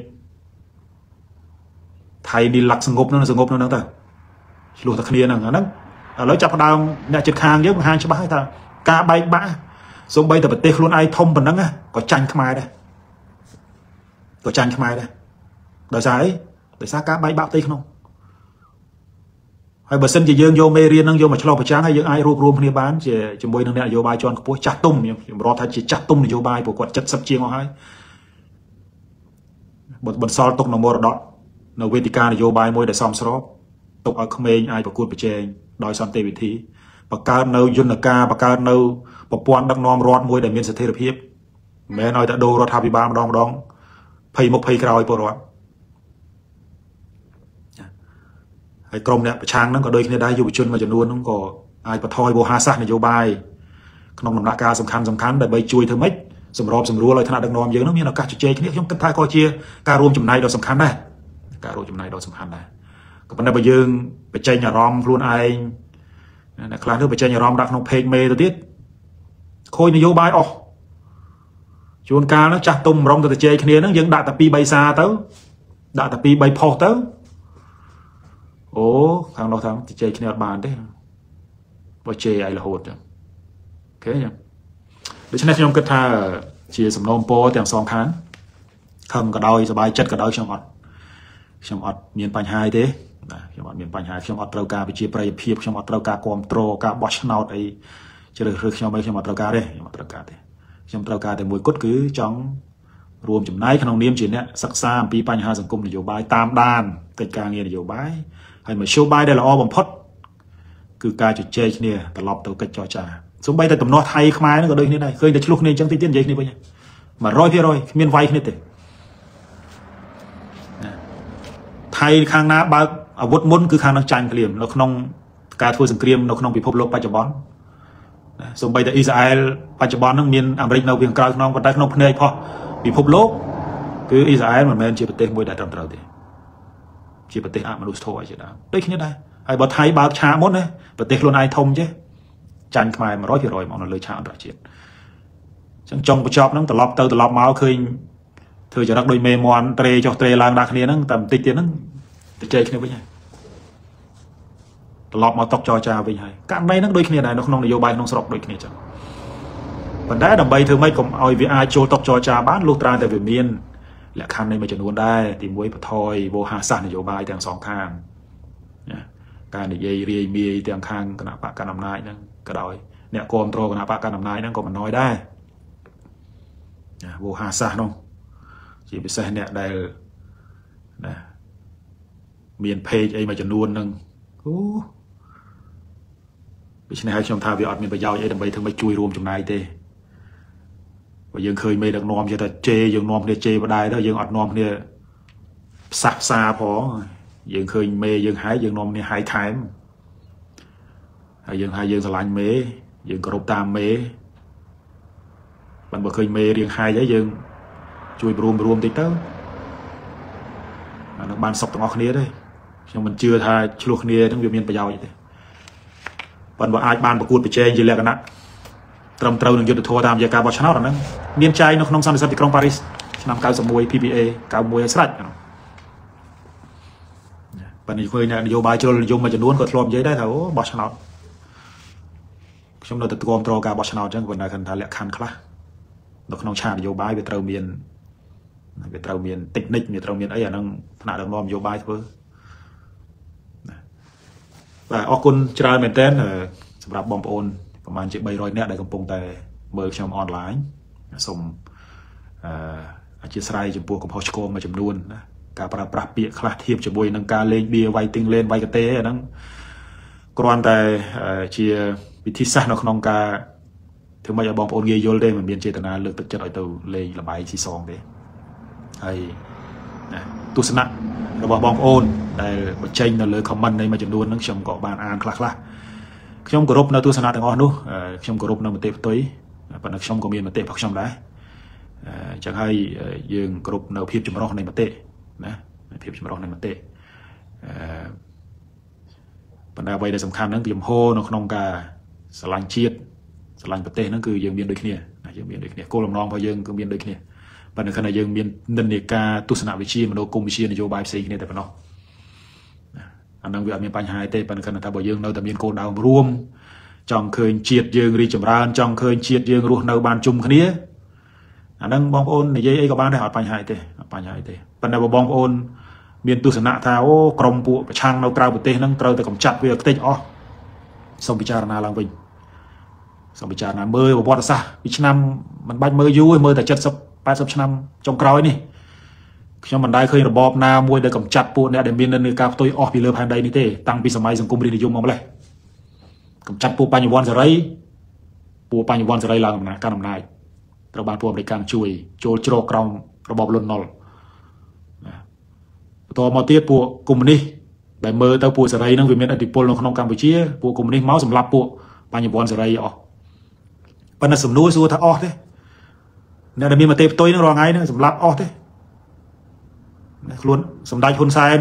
ថៃនេះលាក់សងប់នៅហ្នឹងទៅឆ្លោះតែគ្នាហ្នឹងអាហ្នឹងឥឡូវចាប់ផ្ដើមអ្នកជិតខាងយើងបង្ហាញច្បាស់ហើយថាការបែកបាក់សូម្បីតែប្រទេសខ្លួនឯងធំប៉ុណ្ណឹងក៏ចាញ់ខ្មែរដែរដោយសារអីដោយសារការបែកបាក់ផ្ទៃក្នុងហើយបើសិនជាយើងយកមេរៀនហ្នឹងយកមកឆ្លុះប្រចាំងហើយយើងអាចរួបរวมគ្នាបានជាជាមួយនឹងអ្នកនយោបាយជាន់ខ្ពស់ចាស់ទុំខ្ញុំរាប់ថាជាចាស់ទុំនយោបាយព្រោះគាត់70ជាងអស់ហើយបន្សល់ទុកនៅមរតកនៅវេទិកានយោបាយមួយដែលសមស្របទុកឲ្យក្មេងអាចប្រកួតប្រជែងដោយសន្តិវិធីបង្កើតនៅយន្តការបង្កើតនៅប្រព័ន្ធដឹកនាំរដ្ឋមួយដែលមានស្ថិរភាពមិនមែនឲ្យតែដូររដ្ឋាភិបាលម្ដងភ័យមុខភ័យក្រោយពលរដ្ឋហើយក្រុមអ្នកប្រឆាំងហ្នឹងក៏ដូចគ្នាដែរយុវជនមួយចំនួនហ្នឹងក៏អាចបន្ថយវោហារសាស្ត្រនយោបាយក្នុងដំណាក់កាលសំខាន់ដើម្បីជួយធ្វើម៉េចសម្របសម្រួលឲ្យថ្នាក់ដឹកនាំយើងហ្នឹងមានឱកាសជជែកគ្នាខ្ញុំគិតថាក៏ជាការរួមចំណែកដ៏សំខាន់ដែរក៏ប៉ុន្តែបើយើងបញ្ចេញអារម្មណ៍ខ្លួនឯងអ្នកខ្លះទៅបញ្ចេញអារម្មណ៍ដាក់ក្នុងเพจមេទៅទៀតខូចនយោបាយអស់ជួនកាលហ្នឹងចាស់ទុំរំទៅជជែកគ្នាហ្នឹងយើងដាក់តែ2 3សារទៅដាក់តែ2 3ផុសទៅអូខាងនោះថាជជែកគ្នាអត់បានទេបើជេរអីរហូតចឹងអូខេចឹងដូច្នេះខ្ញុំគិតថាជាសំណូមពរទាំងសងខាងខឹងក៏ដោយសប្បាយចិត្តក៏ដោយខ្ញុំអត់មានបញ្ហាទេបាទខ្ញុំអត់មានបញ្ហាខ្ញុំអត់ត្រូវការវិជាប្រយោភាពខ្ញុំអត់ត្រូវការគ្រប់គ្រងការបោះឆ្នោតអីជ្រើសរើសខ្ញុំអត់ត្រូវការទេខ្ញុំត្រូវការតែមួយគត់គឺចង់រួមចំណែកក្នុងនាមជាអ្នកសិក្សាអំពីបញ្ហាសង្គមនយោបាយតាមដានកិច្ចការងារនយោបាយហើយមធ្យោបាយដែលល្អបំផុតគឺការជជែកគ្នាត្រឡប់ទៅកិច្ចចរចាសូម្បីតែទំនាស់ថៃខ្មែរហ្នឹងក៏ដូចគ្នាដែរឃើញតែឆ្លោះគ្នាអញ្ចឹងតិចទៀតនិយាយគ្នាវិញ 100% គ្មានវាយគ្នាទេថៃខាងណាបើកអាវុធមុនគឺខាងនោះចាញ់ភ្លាមនៅក្នុងការធ្វើសង្គ្រាមនៅក្នុងពិភពលោកបច្ចុប្បន្នសូម្បីតែអ៊ីស្រាអែលបច្ចុប្បន្នហ្នឹងមានអាមេរិកនៅពីក្រោយខ្នងប៉ុន្តែក្នុងភ្នែកផុសពិភពលោកគឺអ៊ីស្រាអែលមិនមែនជាប្រទេសមួយដែលត្រឹមត្រូវទេជាប្រទេសអមនុស្សធម៌ជាដើមដូចគ្នាដែរហើយបើថៃបើកឆាកមុនណាប្រទេសខ្លួនឯងធំចេះចាញ់ខ្មែរ 100% មកនៅលើឆាកអន្តរជាតិអញ្ចឹងចុងបញ្ចប់ហ្នឹងត្រឡប់មកឃើញធ្វើចរិតដូចមេមន់ត្រេចុះត្រេឡើងដាក់គ្នាហ្នឹងតែបន្តិចទៀតហ្នឹងទៅជែកគ្នាវិញហើយត្រឡប់មកតុកចរចាវិញហើយករណីហ្នឹងដូចគ្នាដែរនៅក្នុងនយោបាយក្នុងស្រុកដូចគ្នាចឹងប៉ុន្តែដើម្បីធ្វើម៉េចកុំឲ្យវាអាចចូលតុកចរចាបានលុះត្រាតែវាមានលក្ខខណ្ឌនៃមួយចំនួនដែរទី1បន្ថយវោហារសាស្ត្រនយោបាយទាំងសងខាងណាការនិយាយរាយមាយទាំងខាងគណៈបកកណ្ដាលអំណាចហ្នឹងក៏ដោយអ្នកគ្រប់គ្រងគណៈបកកណ្ដាលអំណាចហ្នឹងក៏មិនណយដែរណាវោហារសាស្ត្រនោះជាពិសេសអ្នកដែលណាមាន page អីមួយចំនួនហ្នឹងដូច្នេះហើយខ្ញុំថាវាអត់មានប្រយោជន៍អីដើម្បីធ្វើឲ្យជួយរួមចំណែកទេបើយើងឃើញមេដឹកនាំចេះតែជេរយើងនាំគ្នាជេរបដែរទៅយើងអត់នាំគ្នាផ្សះផ្សាផងយើងឃើញមេយើងហាយយើងនាំគ្នាហាយថែមហើយយើងហាយយើងស្រឡាញ់មេយើងគោរពតាមមេបើឃើញមេរៀងហាយហើយយើងជួយរួមតិចទៅអានោះបានសុខទាំងអស់គ្នាទេខ្ញុំមិនជឿថាឆ្លោះគ្នាហ្នឹងវាមានប្រយោជន៍ទេប៉ុន្តែអាចបានប្រកួតប្រជែងជាលក្ខណៈត្រឹមត្រូវនឹងយុទ្ធធម៌តាមរយៈការបោះឆ្នោតអាហ្នឹងមានចែងនៅក្នុងសន្និសីទទីក្រុងប៉ារីសឆ្នាំ năm cao sầm môi PPA cao môi sạch và này khơi này vô bài chơi dùng mà chỉ muốn có lom giấy đấy thấu bỏ channel trong đó tự gom trò cả bỏ channel chẳng còn là cần thay lệ khăn khá nó không chạm vô bài về trâu miền technique về trâu miền ấy là năng thằng nào lom vô bài thôi và ở con trai mình tên làสำหรับบอมโอนประมาณ700เนี่ยได้กำปงแต่เบอร์ชมออนไลน์ส่งอาชีพสายจมปัวกับพอชโกมาจำนวนนะการปรับเปลี่ยนคลาสเทียบจะบวยนังการเล่นเบียร์ไวติงเล่นไวกระเตะนั่งกรอนแต่เชียวิธีสั้นของน้องกาถึงมาจะบอมโอนเกียโยลเดมันเบียนเจตนาเลือกตัดจัดไอตัวเลยระบายที่ซองเด้ไอ้ตุสนะระบอมโอนแต่บัจเจนเลยคอมมันในมาจำนวนนั่งชมเกาะบานอ่านคลาชมกรบในตุสนะต่างๆนู้ชมกรบในมาเตะตัวปัญหาชมก็มีมาเตะพักชมได้จะให้ยืงกรบในพิบจมรองในมาเตะนะพิบจมรองในมาเตะปัญหาใบในสำคัญนั่นเตรียมโฮนขนมกาสลังเชียดสลังประเทศนั่นคือยืงเมียนโดยขี้เนี่ยยืงเมียนโดยขี้เนี่ยโกลน้องพอยืงก็เมียนโดยขี้เนี่ยปัญหาขณะยืงเมียนนันเนกาตุสนาวิชีมโนกุมวิชีนโยบายสิ่งนี้แต่ปนอันนั้นเวลามีปัญหาเตะปัญหาขณะถ้าบ่ยืงเราแต่เมียนโกดาวรวมจังเคยเชียดยืงรีจมรานจังเคยเชียดยืงรูนเอาบานจุ่มขี้เนี่ยอันนั้นบองโอนในยัยก็บ้านได้หาปัญหาเตะปัญหาเตะปัญหาบองโอนเมียนตุสนะท้าโอ้กรมปุช่างเรากราวประเทศนั่งเราแต่กำจัดเวลาเตะอ๋อส่งพิจารณาลังไปส่งพิจารณาเมื่อบอกว่าซะพิจารณามันบ้านเมื่อยุ่ยเมื่อแต่70-80 ឆ្នាំจงกรอยนี่ខ្ញុំមិនដែលឃើញរបបណាមួយដែលកម្ចាត់ពួកអ្នកដែលមាននៅការផ្ទុយអស់ពីលើផែនដីនេះទេតាំងពីសម័យសង្គមរាស្ត្រនិយមមកម្លេះកម្ចាត់ពួកបញ្ញវន្តសេរីឡើងអំណាចកាន់អំណាចត្រូវបានពួកអាមេរិកជួយចូលជ្រកក្រោមរបបលន់នល់បន្តមកទៀតពួកកុម្មុយនីសដែលមើលទៅពួកសេរីនឹងវាមានឥទ្ធិពលនៅក្នុងកម្ពុជាពួកកុម្មុយនីសមកសម្រាប់ពួកបញ្ញវន្តសេរីអស់ប៉ុន្តែសំណួរសួរថាអស់ទេអ្នកដែលមានមតិផ្ទុយនឹងរាល់ថ្ងៃហ្នឹងសម្រាប់អស់ទេខ្លួនសម្ដេចហ៊ុនសែន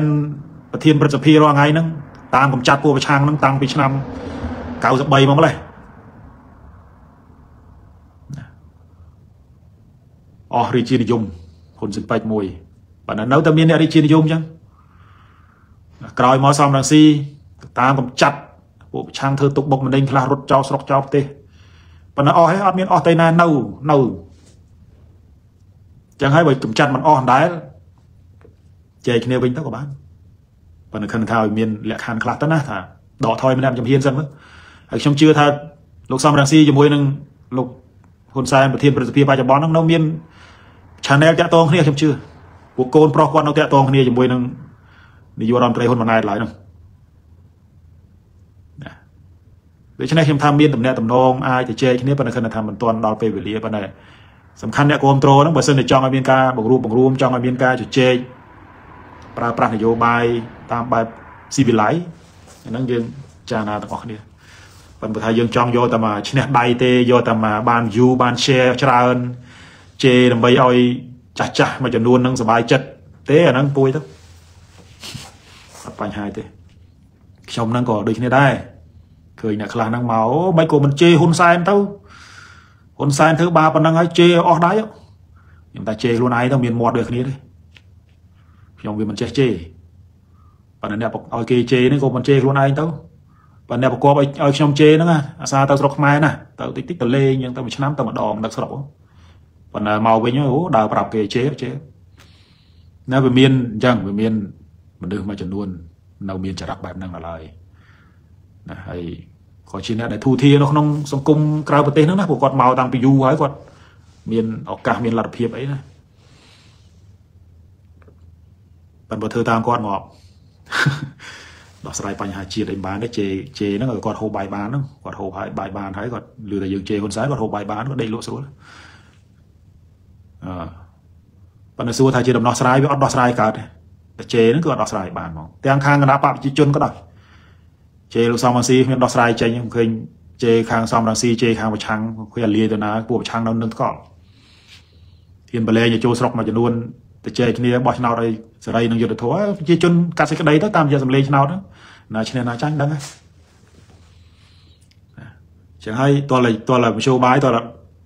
ប្រធានព្រឹទ្ធសភារាល់ថ្ងៃហ្នឹងតាមកម្ចាត់ពួកប្រឆាំងហ្នឹងតាំងពីឆ្នាំ93មកម្លេះអស់រាជានិយមហ៊ុនស៊ិនប៉ែកមួយប៉ុន្តែនៅតែមានអ្នករាជានិយមអញ្ចឹងក្រោយមកសំរងស៊ីតាមកម្ចាត់ពួកប្រឆាំងធ្វើទុកបុកម្នេញខ្លះរត់ចោលស្រុកចោលប្រទេសប៉ុន្តែអស់ហើយអត់មានអស់ទៅណានៅចឹងហើយបើកម្ចាត់មិនអស់ដែរចែកគ្នាវិញទៅក៏បានប៉ុន្តែខិនថាឲ្យមានលក្ខខណ្ឌខ្លះទៅណាថាដកថយម្នាក់ជំហានសិនមើលហើយខ្ញុំជឿថាលោកសំរងស៊ីជាមួយនឹងលោកហ៊ុនសែនប្រធានព្រឹទ្ធសភាបច្ចុប្បន្នហ្នឹងនៅមាន channel តាក់ទងគ្នាខ្ញុំជឿពួកកូនប្រុសគាត់នៅតាក់ទងគ្នាជាមួយនឹងនាយករដ្ឋមន្ត្រីហ៊ុនម៉ាណែតឡើយហ្នឹងដូច្នេះខ្ញុំថាមានតំណែងតំណងអាចទៅជែកគ្នាប៉ុន្តែខិនថាមិនទាន់ដល់ពេលវេលាប៉ុន្តែសំខាន់អ្នកគ្រប់គ្រងហ្នឹងបើសិនតែចង់ឲ្យមានការបង្រួបបង្រួមចង់ឲ្យមានការជជែកប្រើប្រាស់នយោបាយតាមបែបស៊ីវិល័យហ្នឹងយើងចារណាទាំងអស់គ្នាប៉ុន្តែថាយើងចង់យកតែមកឈ្នះដៃទេយកតែមកបាន view បាន share ច្រើនជេរដើម្បីឲ្យចាស់មួយចំនួនហ្នឹងសុបាយចិត្តទេអាហ្នឹងពួយទៅអត់បញ្ហាទេខ្ញុំហ្នឹងក៏ដូចគ្នាដែរឃើញអ្នកខ្លះហ្នឹងមកអូមិនក៏មិនជេរហ៊ុនសែនទៅហ៊ុនសែនធ្វើបាបប៉ុណ្ណឹងហើយជេរអស់ដៃខ្ញុំតែជេរខ្លួនឯងទៅមានមាត់ដូចគ្នាទេខ្ញុំវាមិនចេះជេរប៉ុន្តែអ្នកឲ្យគេជេរនេះក៏មិនជេរខ្លួនឯងទៅប៉ុន្តែអ្នកប្រកបឲ្យខ្ញុំជេរហ្នឹងអាសាទៅស្រុកខ្មែរណាទៅតិចតិចទៅលេងអញ្ចឹងទៅមួយឆ្នាំទៅម្ដងដឹកស្រុកប៉ុន្តែមកវិញអូដើរប្រាប់គេជេរណាវាមានអញ្ចឹងវាមានមនុស្សមួយចំនួននៅមានចរិតបែបហ្នឹងដល់ហើយណាហើយក៏ជាអ្នកដែលធូធានៅក្នុងសង្គមក្រៅប្រទេសហ្នឹងណាពួកគាត់មកតាំងពីយូរហើយគាត់មានឱកាសមានលទ្ធភាពអីណាប៉ុន្តែធ្វើតាមគាត់មកដោះស្រាយបញ្ហាជាតិអីបានទេជេហ្នឹងគាត់ហូបបាយបានហ្នឹងគាត់ហូបហើយបាយបានហើយគាត់លឺតែយើងជេហ៊ុនសែនគាត់ហូបបាយបានគាត់ដេកលក់ស្រួលប៉ុន្តែសួរថាជាដំណោះស្រាយវាអត់ដោះស្រាយកើតទេតែជេហ្នឹងគឺអត់ដោះស្រាយបានហ្មងទាំងខាងគណៈបព្វជិជនក៏ដោយជេលោកសំរងស៊ីមានដោះស្រាយចេញខ្ញុំឃើញជេខាងសំរងស៊ីជេខាងប្រឆាំងឃើញអាលាយទៅណាពួកប្រឆាំងនៅនឹងថ្កល់ហ៊ានបលែងចូលស្រុកមួយចំនួនទៅជេគ្នាបោះឆ្នោតឲ្យសេរីនឹងយុទ្ធធម៌ប្រជាជនកាត់សេចក្តីទៅតាមរយៈសម្លេងឆ្នោតណាឈ្នះណាចាញ់ដឹងហើយចឹងហើយតលមជ្ឈបាយតល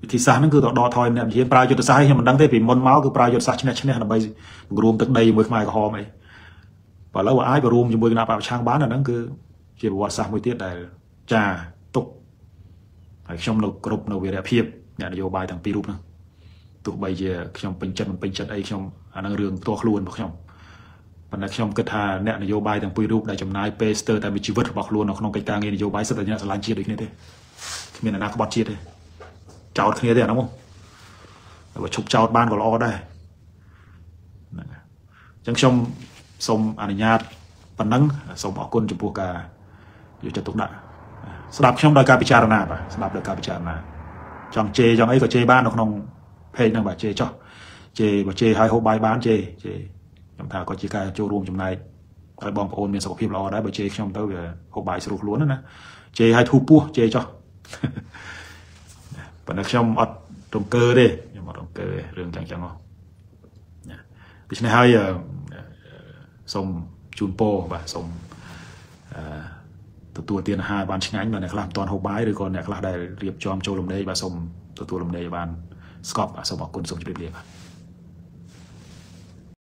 thì sáng nó cứ đo thôi nè chỉ bao nhiêu sai nhưng mà đăng thế vì môn máu cứ bao nhiêu sai trên là bây gồm từ đây mới mai có ho mày và lâu ai vào room cho mười nào vào trang bán là nó cứ chỉ vào sáng mới tiết này trà tục trong đầu group đầu về đẹp hiệp nhà vô bài thằng pi rúp nữa tụi bây giờ trong bình chân ấy trong năng lượng to luôn bọc trong và trong cái thà nè vô bài thằng pi rúp đại trong nai pester tại vì chỉ vứt bọc luôn nó không cái tang nghe vô bài rất là nhạt lan chia được như thế mình là nào có bọt chia đây chào kia thế đúng không và chụp chào ban của lo đây chẳng trong sông anh nhạt phần nắng sông bỏ côn chụp buộc cả dù cho tục đại đạp trong đời capichana và đạp đời capichana trong chê trong ấy có chê ban nó không hay năng bà chê cho chê và chê hai hộp bài bán chê chúng ta có chỉ cả châu rùm trong này ở bom ôn miền sọc phim lo đấy bà chê trong tới về hộp bài sụp luôn nữa chê hai thu pua chê cho và nó trong ọt trong cơ đi nhưng mà trong cơ rừng chẳng chẳng không vì thế hai sông chun po và sôngตัวเตียนหาบานชิงอันมาเนี่ยครับตอนหกใบหรือก่อนเนี่ยครับได้เรียบจอมโจลมเดย์บาสมตัวลมเดย์บานสกอปสมบอกคนสมจุดเรียบ